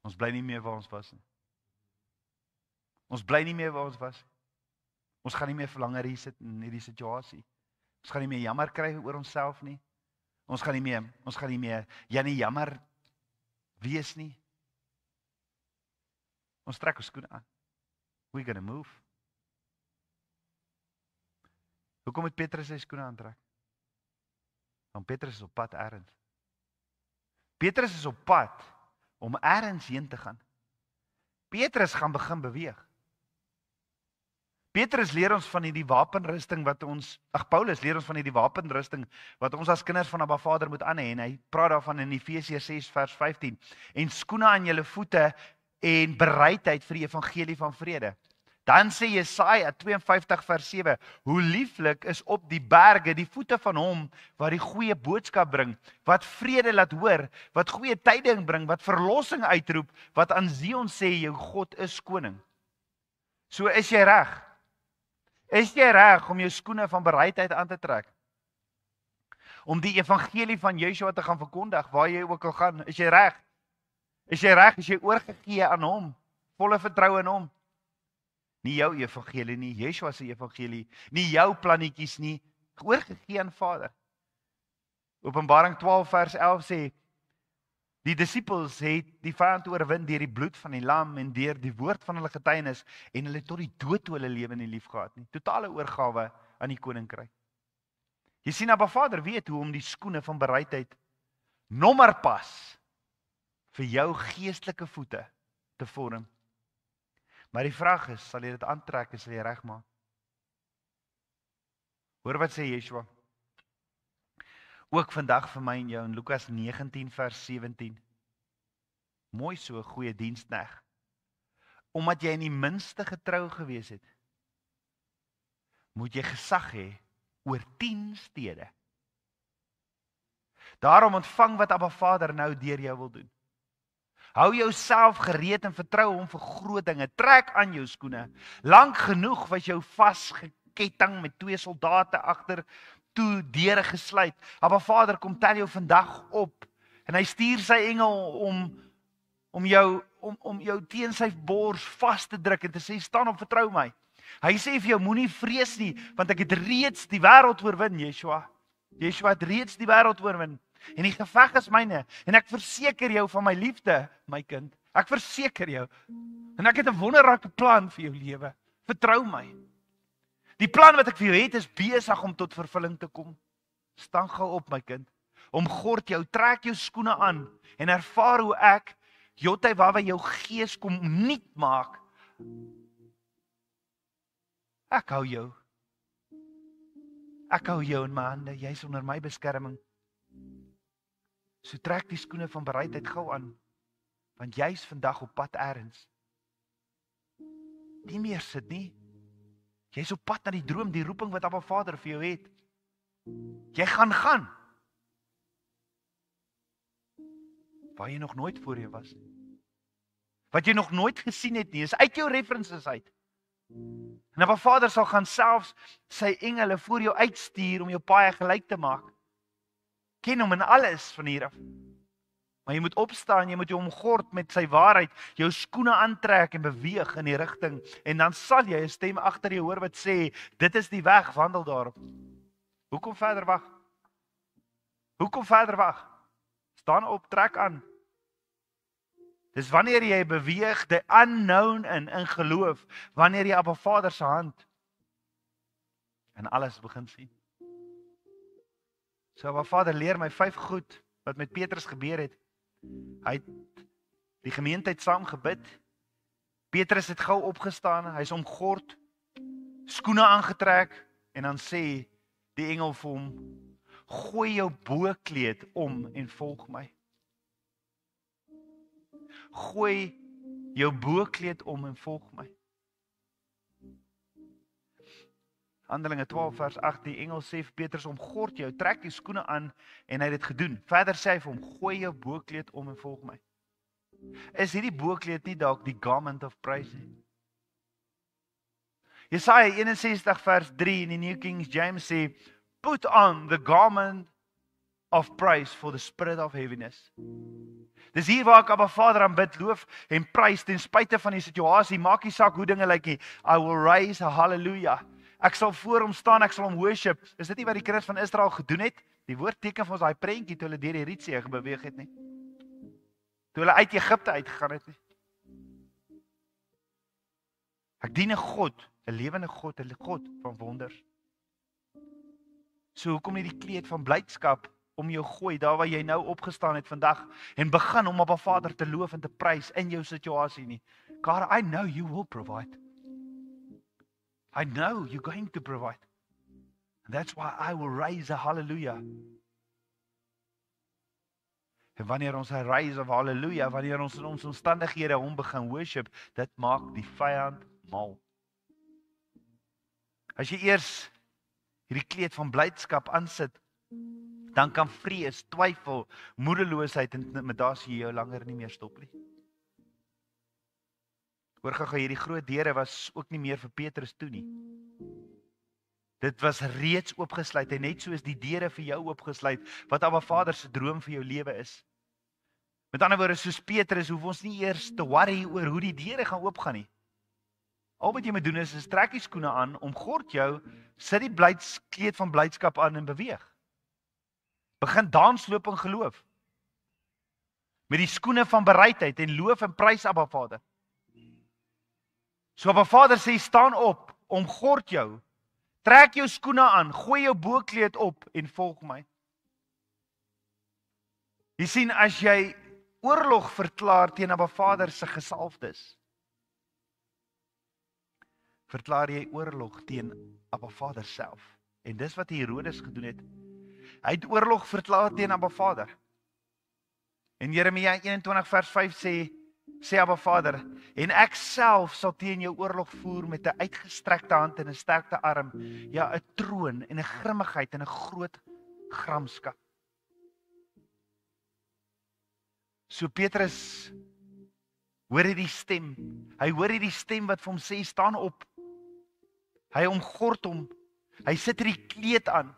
Ons bly nie meer waar ons was nie. Ons bly nie meer waar ons was. Ons gaan nie meer vir langer hier sit in hierdie situasie. Ons gaan nie meer jammer kry oor onsself nie. Ons gaan nie meer Janie jammer wees nie. Ons trek ons skoene aan. We're gonna move. Hoekom moet Petrus sy skoene aantrek? Want Petrus is op pad ergens. Petrus is op pad om ergens heen te gaan. Petrus gaan begin beweeg. Paulus leer ons van hierdie wapenrusting wat ons as kinders van Abba Vader moet aan hê, en hy praat daarvan in Efesiërs 6 vers 15. En skoene aan julle voete en bereidheid vir die evangelie van vrede. Dan sê Jesaja 52 vers 7, hoe lieflik is op die berge die voete van hom wat die goeie boodskap bring, wat vrede laat hoor, wat goeie tyding bring, wat verlossing uitroep, wat aan Zion sê, jou God is koning. So is jy reg? Is jy reg om jou skoene van bereidheid aan te trek? Om die evangelie van Yeshua te gaan verkondig, waar jy ook al gaan, is jy reg? Is jy reg, is jy oorgegee aan hom, volle vertroue in hom? Nie jou evangelie nie, Yeshua se evangelie, nie jou plannetjies nie, oorgegee aan Vader. Openbaring 12 vers 11 sê, die disippels het die vyand oorwin deur die bloed van die lam en deur die woord van hulle getuienis, en hulle tot die dood toe hulle lewe nie lief gehad nie. Totale oorgawe aan die koninkryk. Jy sien, Abba Vader weet hoe om die skoene van bereidheid nommer pas vir jou geestelike voete te vorm. Maar die vraag is, sal jy dit aantrek en sal jy regmaak? Hoor wat sê Yeshua? Ook vandag vir my en jou in Lukas 19 vers 17. Mooi so, goeie diensknegt. Omdat jy in die minste getrou gewees het, moet jy gesag hê oor 10 stede. Daarom ontvang wat Abba Vader nou deur jou wil doen. Hou jouself gereed en vertrou hom vir groot dinge. Trek aan jou skoene. Lank genoeg was jou vasgeketting met 2 soldate agter toe deure gesluit. Abba Vader kom tel jou vandag op en hy stuur sy engel om jou teen sy bors vas te druk en te sê staan op, vertrou my. Hy sê vir jou moenie vrees nie, want ek het reeds die wêreld oorwin, Yeshua. Yeshua het reeds die wêreld oorwin. En die geveg is myne. En ek verseker jou van my liefde, my kind. Ek verseker jou. En ek het 'n wonderlike plan vir jou lewe. Vertrou my. Die plan wat ek vir jou het is besig om tot vervulling te kom. Staan gou op, my kind. Omgord jou, trek jou skoene aan en ervaar hoe ek Jotai waar jou gees kom nuut maak. Ek hou jou. Ek hou jou in my hande, jy is onder my beskerming. So trek die skoene van bereidheid gou aan, want jy is vandag op pad ergens. Nie meer sit nie. Jy is op pad na die droom, die roeping wat Abba Vader vir jou het. Jy gaan. Waar jy nog nooit voor jou was. Wat jy nog nooit gesien het nie, is uit jou references uit. En Abba Vader sal gaan selfs sy engele voor jou uitstuur om jou paai gelyk te maak. Ken hom in alles van hier af. Maar jy moet opstaan, jy moet jou omgord met sy waarheid, jou skoene aantrek en beweeg in die rigting, en dan sal jy 'n stem agter jou hoor wat sê, dit is die weg, wandel daarop. Hoekom verder wag? Hoekom verder wag? Staan op, trek aan. Dis wanneer jy beweeg, the unknown in geloof, wanneer jy Abba Vader se hand en alles begin sien. So Abba Vader leer my 5 goed wat met Petrus gebeur het. Hy het die gemeente het saam gebid. Petrus het gou opgestaan, hy is omgord, skoene aangetrek en dan sê die engel vir hom, gooi jou boekleed om en volg my. Gooi jou boekleed om en volg my. Handelinge 12 vers 8, die engel sê vir Petrus, omgord jou, trek die skoene aan en hy het dit gedoen. Verder sê hy vir hom, gooi jou boekleed om en volg my. Is hierdie boekleed nie dalk die garment of praise nie? Jesaja 61 vers 3 in die New King James sê, put on the garment of praise for the spirit of heaviness. Dis hier waar ek Abba Vader aanbid, loof en prys ten spyte van die situasie, maak nie saak hoe dinge lyk nie. I will raise a hallelujah. Ek sal voor hom staan, ek sal hom worship. Is dit nie wat die kinders van Israel gedoen het? Die woord teken vir ons daai prentjie toe hulle deur die Rietsee beweeg het nie. Toe hulle uit Egipte uitgegaan het nie. Ek dien 'n God, 'n lewende God, 'n God van wonders. So hoekom nie die kleed van blydskap om jou gooi, daar waar jy nou opgestaan het vandag, en begin om op Abba Vader te loof en te prys in jou situasie nie. God, I know you will provide. I know you're going to provide. And that's why I will raise a hallelujah. En wanneer ons raise of hallelujah, wanneer ons in ons omstandighede hom begin worship, dit maak die vyand mal. As jy eers hierdie kleed van blydskap aansit, dan kan vrees, twyfel, moedeloosheid en intimidasie jou langer nie meer stop nie. Hoor gou, hierdie groot deure was ook nie meer vir Petrus toe nie. Dit was reeds oopgesluit en net soos die deure vir jou oopgesluit, wat Abba Vader se droom vir jou lewe is. Met ander woorde, soos Petrus, hoef ons nie eers te worry oor hoe die deure gaan oopgaan nie. Al wat jy moet doen is trek die skoene aan, omgord jou, sit die kleed van blydskap aan en beweeg. Begin dansloop in geloof. Met die skoene van bereidheid en loof en prys Abba Vader. So Abba Vader sê, staan op, omgord jou, trek jou skoene aan, gooi jou boekleed op en volg my. Jy sien, as jy oorlog verklaar teen Abba Vader se gesalfdes, verklaar jy oorlog teen Abba Vader self. En dis wat Herodes gedoen het. Hy het oorlog verklaar teen Abba Vader. En Jeremia 21 vers 5 sê Abba Vader, en ek self sal teen jou oorlog voer met 'n uitgestrekte hand en 'n sterkte arm, ja, 'n troon en 'n grimmigheid en 'n groot gramskap. So Petrus hoor hierdie stem. Hy hoor hierdie stem wat vir hom sê, staan op. Hy omgord hom. Hy sit hierdie kleed aan.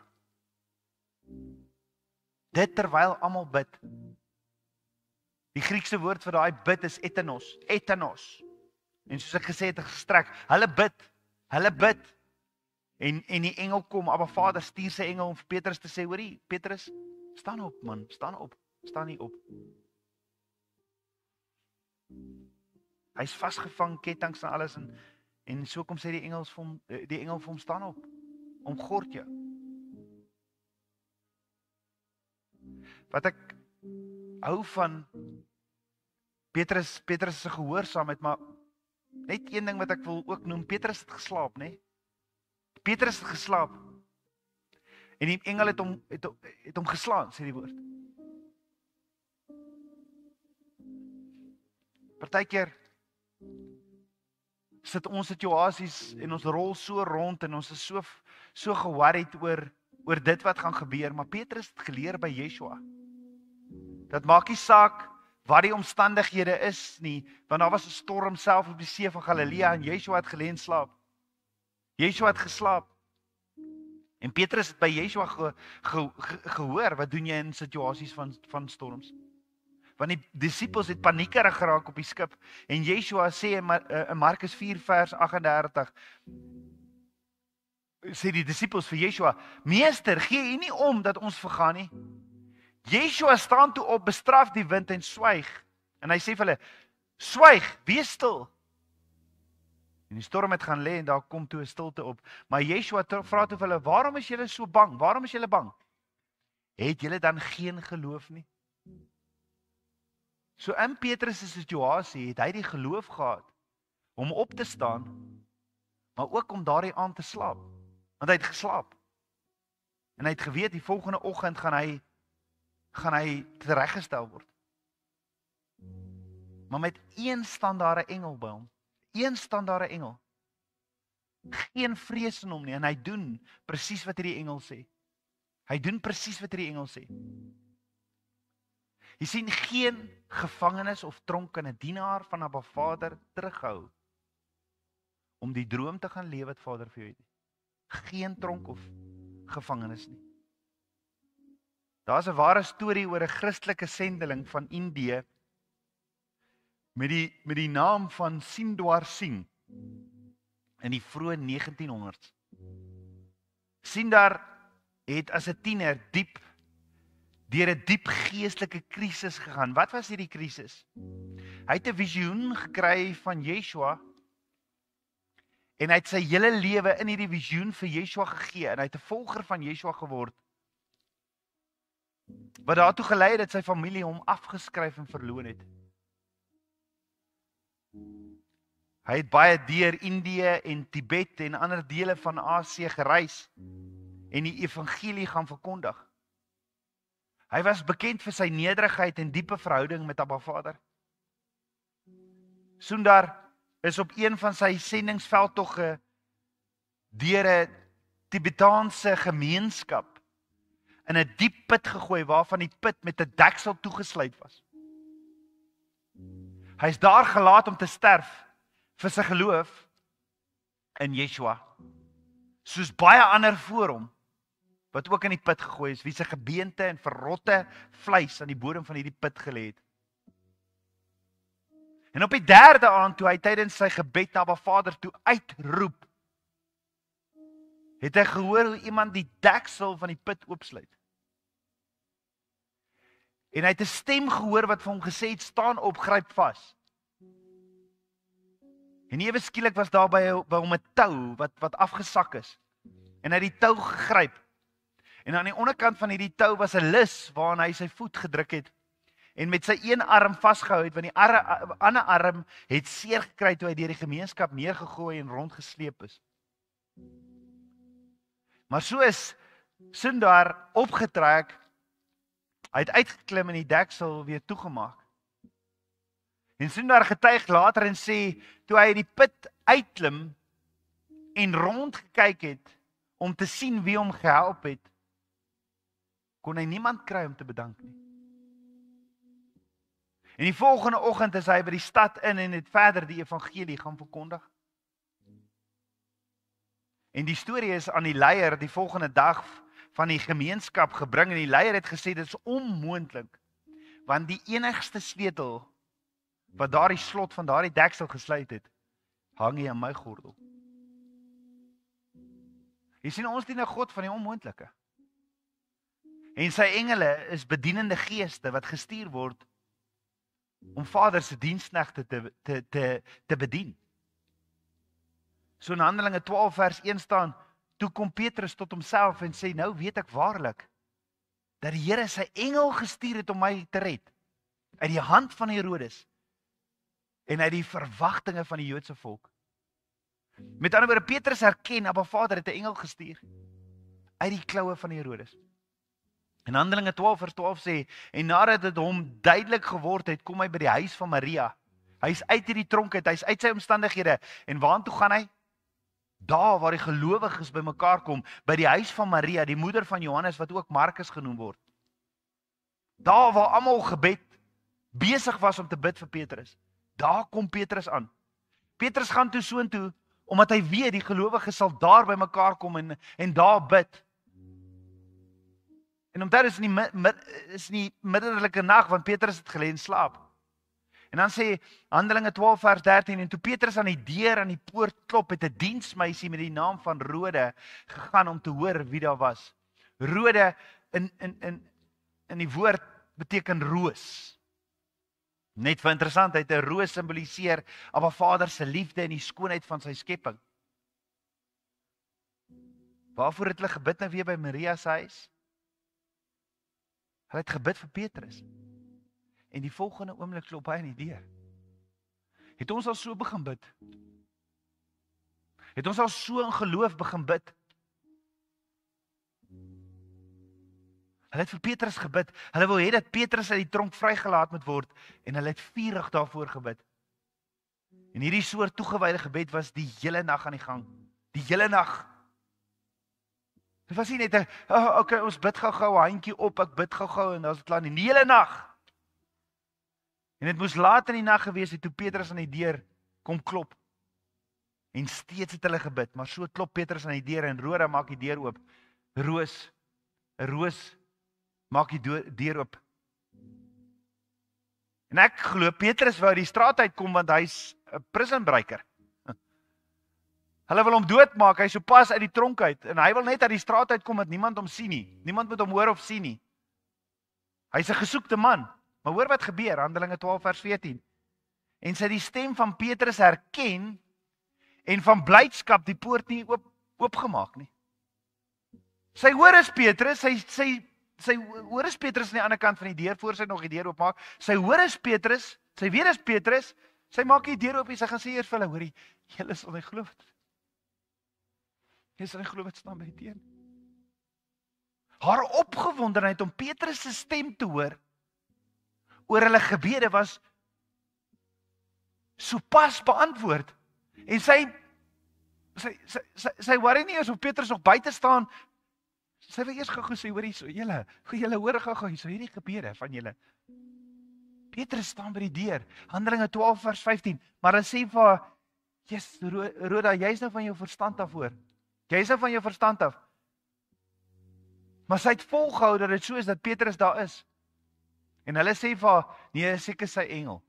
Dit terwyl almal bid. Die Griekse woord vir daai bid is etanos. En soos ek gesê het, gestrek. Hulle bid. En die engel kom, Abba Vader stuur sy engel om vir Petrus te sê, hoorie, Petrus, staan op man, staan op. Staan nie op. Hy's vasgevang, kettinge en alles en so kom sê die engel vir hom staan op. Omgord jou. Wat ek hou van Petrus se gehoorsaamheid, maar net een ding wat ek wil ook noem, Petrus het geslaap, né? Petrus het geslaap. En die engel het hom geslaan, sê die woord. Partykeer sit ons situasies en ons rol so rond en ons is so ge-worried oor dit wat gaan gebeur, maar Petrus het geleer by Yeshua. Dat maak nie saak wat die omstandighede is nie, want daar was 'n storm self op die see van Galilea en Yeshua het gelê en slaap. Yeshua het geslaap. En Petrus het by Yeshua gehoor, wat doen jy in situasies van storms? Want die disippels het paniekerig geraak op die skip en Yeshua sê in Markus 4 vers 38 sê die disippels vir Yeshua, meester, gee U nie om dat ons vergaan nie? Yeshua staan toe op, bestraf die wind en swyg. En hy sê vir hulle, swyg, wees stil. En die storm het gaan lê en daar kom toe 'n stilte op. Maar Yeshua vra toe vir hulle, waarom is julle so bang? Waarom is julle bang? Het julle dan geen geloof nie? So in Petrus se situasie het hy die geloof gehad om op te staan, maar ook om daardie aand te slaap. Want hy het geslaap. En hy het geweet die volgende oggend gaan hy tereggestel word. Maar met een standaarde engel by hom. Een standaarde engel. Geen vrees in hom nie en hy doen presies wat hierdie engel sê. Hy doen presies wat hierdie engel sê. Jy sien, geen gevangenis of tronk kan 'n dienaar van Abba Vader terughou om die droom te gaan lewe wat Vader vir jou het. Geen tronk of gevangenis nie. Daar's 'n ware storie oor 'n Christelike sendeling van Indië met die naam van Sundar Singh in die vroeë 1900s. Sundar het as 'n tiener deur 'n diep geestelike krisis gegaan. Wat was hierdie krisis? Hy het 'n visioen gekry van Yeshua en hy het sy hele lewe in hierdie visioen vir Yeshua gegee en hy het 'n volger van Yeshua geword. Wat daartoe gelei het dat sy familie hom afgeskryf en verloon het. Hy het baie deur Indië en Tibet en ander dele van Asië gereis en die evangelie gaan verkondig. Hy was bekend vir sy nederigheid en diepe verhouding met Abba Vader. Sundar is op een van sy sendingsveldtogte deur 'n Tibetaanse gemeenskap in 'n diep put gegooi waarvan die put met 'n deksel toegesluit was. Hy is daar gelaat om te sterf vir sy geloof in Yeshua. Soos baie ander voor hom wat ook in die put gegooi is, wie se gebeente en verrotte vleis aan die bodem van hierdie put gelê het. En op die derde aand toe hy tydens sy gebed na Abba Vader toe uitroep, het hy gehoor hoe iemand die deksel van die put oopsluit. En hy het 'n stem gehoor wat vir hom gesê het, staan op, gryp vas. En ewe skielik was daar by hom 'n tou wat afgesak is. En hy het die tou gegryp. En aan die onderkant van hierdie tou was 'n lus waaraan hy sy voet gedruk het. en met sy een arm vasgehou het, want die ander arm het seer gekry toe hy deur die gemeenskap neergegooi en rondgesleep is. Maar so is Sundar opgetrek, hy het uitgeklim en die deksel weer toegemaak. En Sundar getuig later en sê, toe hy die put uitklim en rondgekyk het, om te sien wie hom gehelp het, kon hy niemand kry om te bedank nie. En die volgende oggend is hy by die stad in en het verder die evangelie gaan verkondig. En die storie is aan die leier die volgende dag van die gemeenskap gebring, en die leier het gesê, dit is onmoontlik, want die enigste sleutel wat daardie slot van daardie deksel gesluit het, hang hier in my gordel. Jy sien, ons dien 'n God van die onmoontlike. En sy engele is bedienende geeste wat gestuur word om Vader se diensknegte te bedien. So in Handelinge 12 vers 1 staan, toe kom Petrus tot homself en sê, nou weet ek waarlik, dat die Here sy engel gestuur het om my te red, uit die hand van Herodes, en uit die verwagtinge van die Joodse volk. Met ander woorde, Petrus herken, Abba Vader het 'n engel gestuur, uit die kloue van Herodes. En Handelinge 12 vers 12 sê, en nadat dit hom duidelik geword het, kom hy by die huis van Maria. Hy is uit hierdie tronk uit, hy is uit sy omstandighede, en waartoe gaan hy? Daar waar die gelowiges bymekaar kom, by die huis van Maria, die moeder van Johannes, wat ook Markus genoem word. Daar waar almal gebed, besig was om te bid vir Petrus. Daar kom Petrus aan. Petrus gaan toe soontoe, omdat hy weet die gelowiges sal daar bymekaar kom en daar bid. En omdat is nie middelerlike nag, want Petrus het gelê en slaap. En dan sê Handelinge 12 vers 13, en toe Petrus aan die deur aan die poort klop, het 'n diensmeisie met die naam van Rode gegaan om te hoor wie daar was. Rode in die woord beteken roos. Net vir interessantheid, 'n roos simboliseer Abba Vader se liefde en die skoonheid van sy skepping. Waarvoor het hulle gebid nou weer by Maria se huis? Hulle het gebid vir Petrus. En die volgende oomblik klop hy aan die deur. Het ons al so begin bid? Het ons al so in geloof begin bid? Hulle het vir Petrus gebid. Hulle wil hê dat Petrus uit die tronk vrygelaat moet word, en hulle het vurig daarvoor gebid. En hierdie soort toegewyde gebed was die hele nag aan die gang. Die hele nag. Dit was nie net 'n, okay, ons bid gou-gou 'n handjie op, ek bid gou-gou en dan is dit klaar nie. Die hele nag. En dit moes laat in die nag gewees het toe Petrus aan die deur kom klop. En steeds het hulle gebid, maar so klop Petrus aan die deur en Roda maak die deur oop. Roos maak die deur oop. En ek glo Petrus wou die straat uitkom want hy's 'n prison breaker. Hulle wil hom doodmaak, hy so pas uit die tronk uit en hy wil net uit die straat uitkom dat niemand hom sien nie. Niemand moet hom hoor of sien nie. Hy's 'n gesoekte man. Maar hoor wat gebeur, Handelinge 12 vers 14. En sy die stem van Petrus herken en van blydskap die poort nie oopgemaak nie. Sy hoor is Petrus, sy hoor is Petrus aan die ander kant van die deur voor sy nog die deur oopmaak. Sy hoor is Petrus, sy weet is Petrus, sy maak die deur oop en sy gaan sê eers vir hulle, hoorie, julle sal nie glo wat. Jy sal nie glo wat staan by die deur. Haar opgewondenheid om Petrus se stem te hoor oor hulle gebede was so pas beantwoord. En sy worry nie as of Petrus nog buite staan. Sy wil eers gou sê, hoorie, so julle hoor gou so hierdie gebede van julle. Petrus staan by die deur, Handelinge 12 vers 15, maar hy sê vir haar, "Jesus, Roda, jy's nou van jou verstand af hoor. Jy's nou van jou verstand af." Maar sy het volgehou dat dit so is dat Petrus daar is. En hulle sê vir haar, nee, seker sy engel.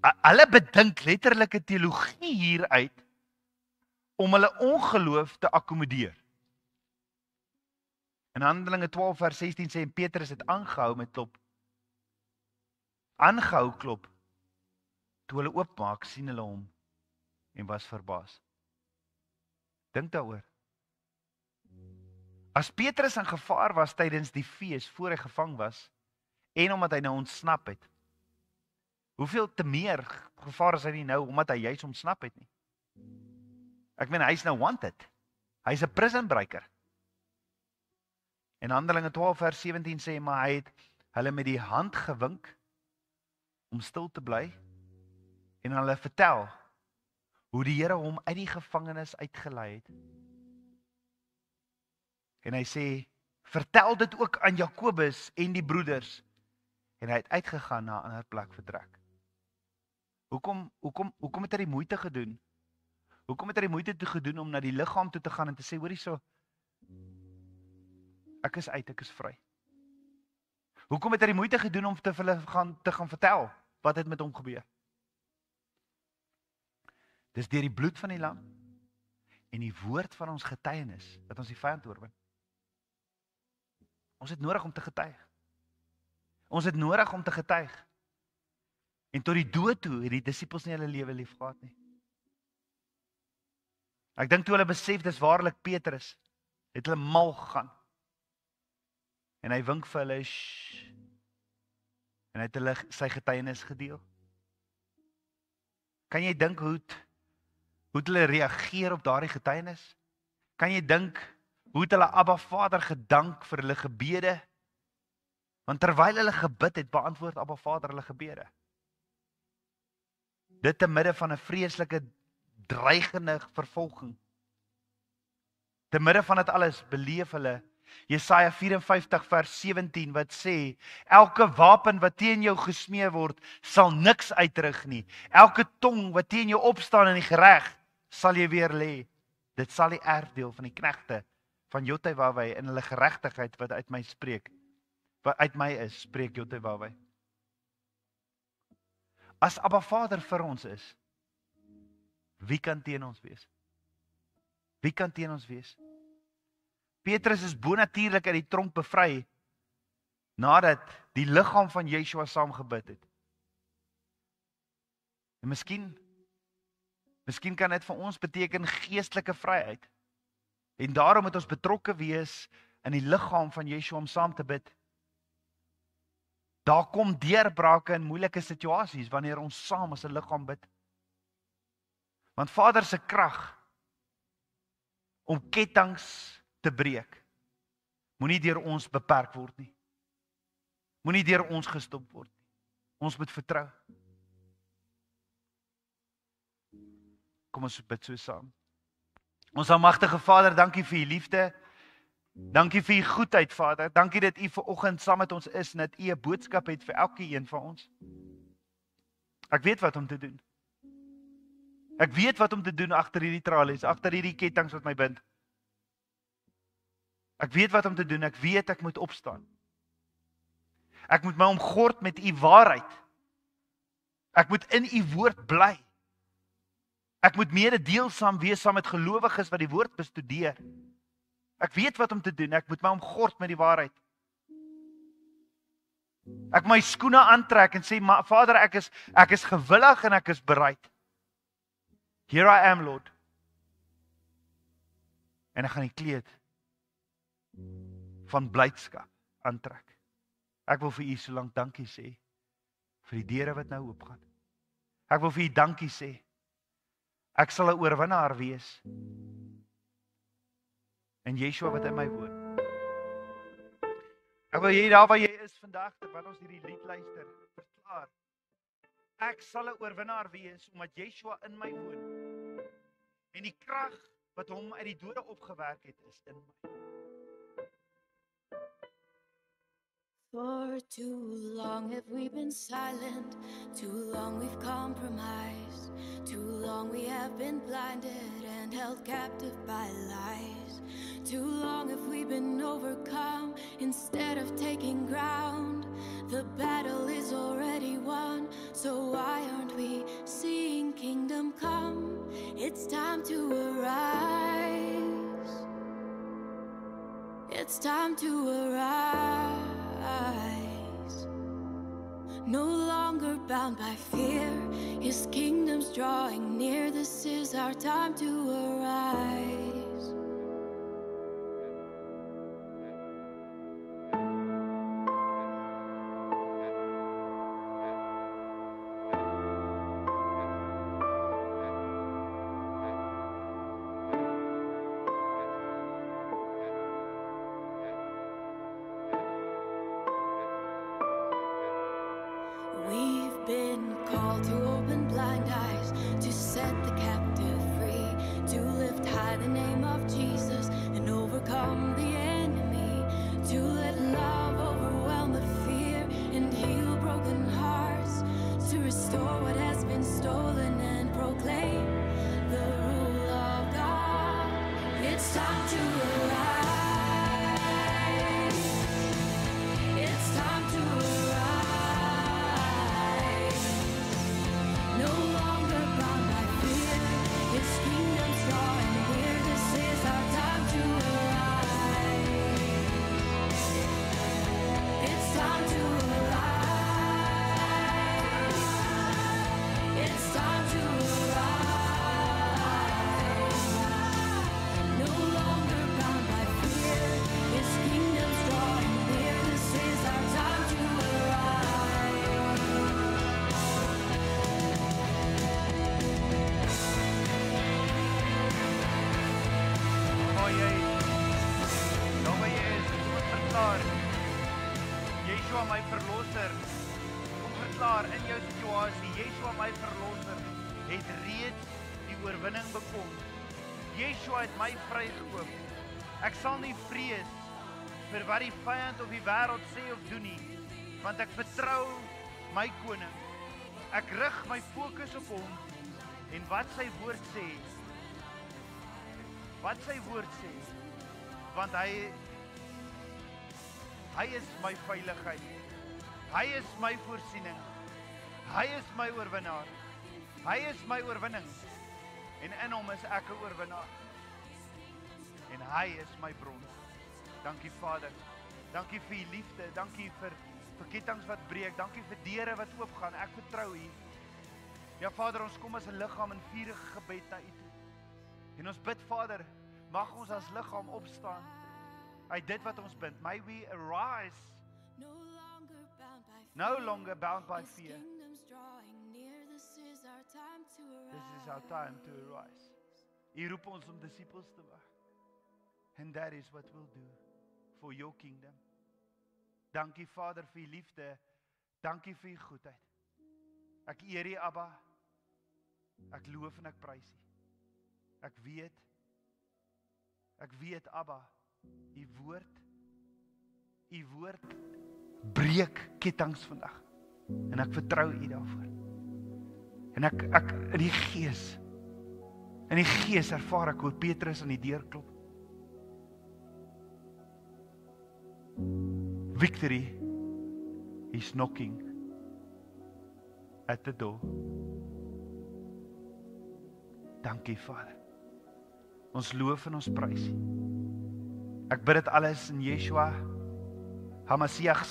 Hulle bedink letterlike teologie hieruit om hulle ongeloof te akkommodeer. In Handelinge 12 vers 16 sê, en Petrus het aangehou met klop. Aangehou klop. Toe hulle oopmaak, sien hulle hom en was verbaas. Dink daaroor. As Petrus in gevaar was tydens die fees voor hy gevang was, en omdat hy nou ontsnap het. Hoeveel te meer gevaar is hy nie nou, omdat hy juist ontsnap het nie. Ek meen, hy is nou wanted. Hy is 'n prison breaker. En Handelinge 12 vers 17 sê, maar hy het hulle met die hand gewink, om stil te bly, en hulle vertel, hoe die Here hom uit die gevangenis uitgelei het. En hy sê, vertel dit ook aan Jakobus en die broeders, en hy het uitgegaan na 'n ander plek vertrek. Hoekom het hy die moeite gedoen? Hoekom het hy die moeite toe gedoen om na die liggaam toe te gaan en te sê, hoorie so, ek is uit, ek is vry. Hoekom het hy die moeite gedoen om te hulle te gaan vertel wat het met hom gebeur? Dis deur die bloed van die lam en die woord van ons getuienis dat ons die vyand oorwin. Ons het nodig om te getuig. Ons het nodig om te getuig. En tot die dood toe het die disippels nie hulle lewe lief gehad nie. Ek dink toe hulle besef dis waarlik Petrus, het hulle mal gegaan. En hy wink vir hulle, shh, en hy het hulle sy getuienis gedeel. Kan jy dink hoe het hulle reageer op daardie getuienis? Kan jy dink hoe het hulle Abba Vader gedank vir hulle gebede? Want terwyl hulle gebid het, beantwoord Abba Vader hulle gebede. Dit te midde van 'n vreeslike dreigende vervolging. Te midde van dit alles beleef hulle Jesaja 54 vers 17 wat sê, elke wapen wat teen jou gesmee word, sal niks uitrig nie. Elke tong wat teen jou opstaan in die gereg, sal jy weer lê. Dit sal die erfdeel van die knegte van Jotewawei in hulle geregtigheid wat uit my spreek. Wat uit my is, spreek Jotewawei. As Abba Vader vir ons is, wie kan teen ons wees? Wie kan teen ons wees? Petrus is bonatuurlik uit die tronk bevry nadat die liggaam van Yeshua saam gebid het. En miskien kan dit vir ons beteken geestelike vryheid. En daarom moet ons betrokke wees in die liggaam van Yeshua om saam te bid. Daar kom deurbrake in moeilike situasies wanneer ons saam as 'n liggaam bid. Want Vader se krag om kettinge te breek, moenie deur ons beperk word nie. Moenie deur ons gestop word nie. Ons moet vertrou. Kom ons bid so saam. Ons almagtige Vader, dankie vir u liefde. Dankie vir u goedheid, Vader. Dankie dat u vanoggend saam met ons is en dat u 'n boodskap het vir elkeen van ons. Ek weet wat om te doen. Ek weet wat om te doen agter hierdie tralies, agter hierdie kettinge wat my bind. Ek weet wat om te doen. Ek weet ek moet opstaan. Ek moet my omgord met u waarheid. Ek moet in u woord bly. Ek moet mededeelsaam wees saam met gelowiges wat die woord bestudeer. Ek weet wat om te doen. Ek moet my omgord met die waarheid. Ek moet my skoene aantrek en sê, maar Vader, ek is gewillig en ek is bereid. Here I am, Lord. En ek gaan die kleed van blydskap aantrek. Ek wil vir u so lank dankie sê vir die deure wat nou oopgaan. Ek wil vir u dankie sê. Ek sal 'n oorwinnaar wees. En Yeshua wat in my woon. Ek wil jy daar waar jy is vandag, terwyl ons hierdie lied luister, verklaar. Ek sal 'n oorwinnaar wees omdat Yeshua in my woon. En die krag wat hom uit die dode opgewerk het, is in my. For too long have we been silent, too long we've compromised, too long we have been blinded and held captive by lies. Too long have we been overcome instead of taking ground. The battle is already won, so why aren't we seeing kingdom come? It's time to arise. It's time to arise. No longer bound by fear, his kingdom's drawing near. This is our time to arise. the name of Jesus and overcome the enemy, to let love overwhelm the fear and heal broken hearts, to restore what has been stolen and proclaim the rule of God. It's time to arise. It's time to arise. No longer bound by fear. His kingdom's drawing near. This is our time to arise. It's time to arise. It's time to arise. No longer bound by fear. His kingdom's drawing near. This is our time to arise. Waar jy daar waar jy is, kom ek verklaar. Yeshua my verlosser. Kom verklaar in jou situasie, Yeshua my verlosser het reeds die oorwinning bekom. Yeshua het my vrygekoop. Ek sal nie vrees vir wat die vyand of die wêreld sê of doen nie, want ek vertrou my koning. Ek rig my fokus op hom en wat sy woord sê. Wat sy woord sê, want hy is my veiligheid, hy is my voorsiening, hy is my oorwinnaar, hy is my oorwinning, en in hom is ek 'n oorwinnaar, en hy is my bron. Dankie Vader, dankie vir die liefde, dankie vir kettinge wat breek, dankie vir deure wat oopgaan, ek vertrou U. Ja Vader, ons kom as 'n liggaam in vurige gebed na U toe. En ons bid, Vader, mag ons as liggaam opstaan uit dit wat ons bind. May we arise, No longer bound by fear. no longer bound by His fear. kingdom's drawing near. This is our time to arise. This is our time to arise. U roep ons om disippels te word. And that is what we'll do for your kingdom. Dankie Vader vir U liefde. Dankie vir U goedheid. Ek eer U, Abba. Ek loof en ek prys U. Ek weet Abba, U woord breek kettinge vandag. En ek vertrou U daarvoor. En ek in die gees ervaar ek hoe Petrus aan die deur klop. Victory is knocking at the door. Dankie Vader. Ons loof en ons prys U. Ek bid dit alles in Yeshua HaMashiach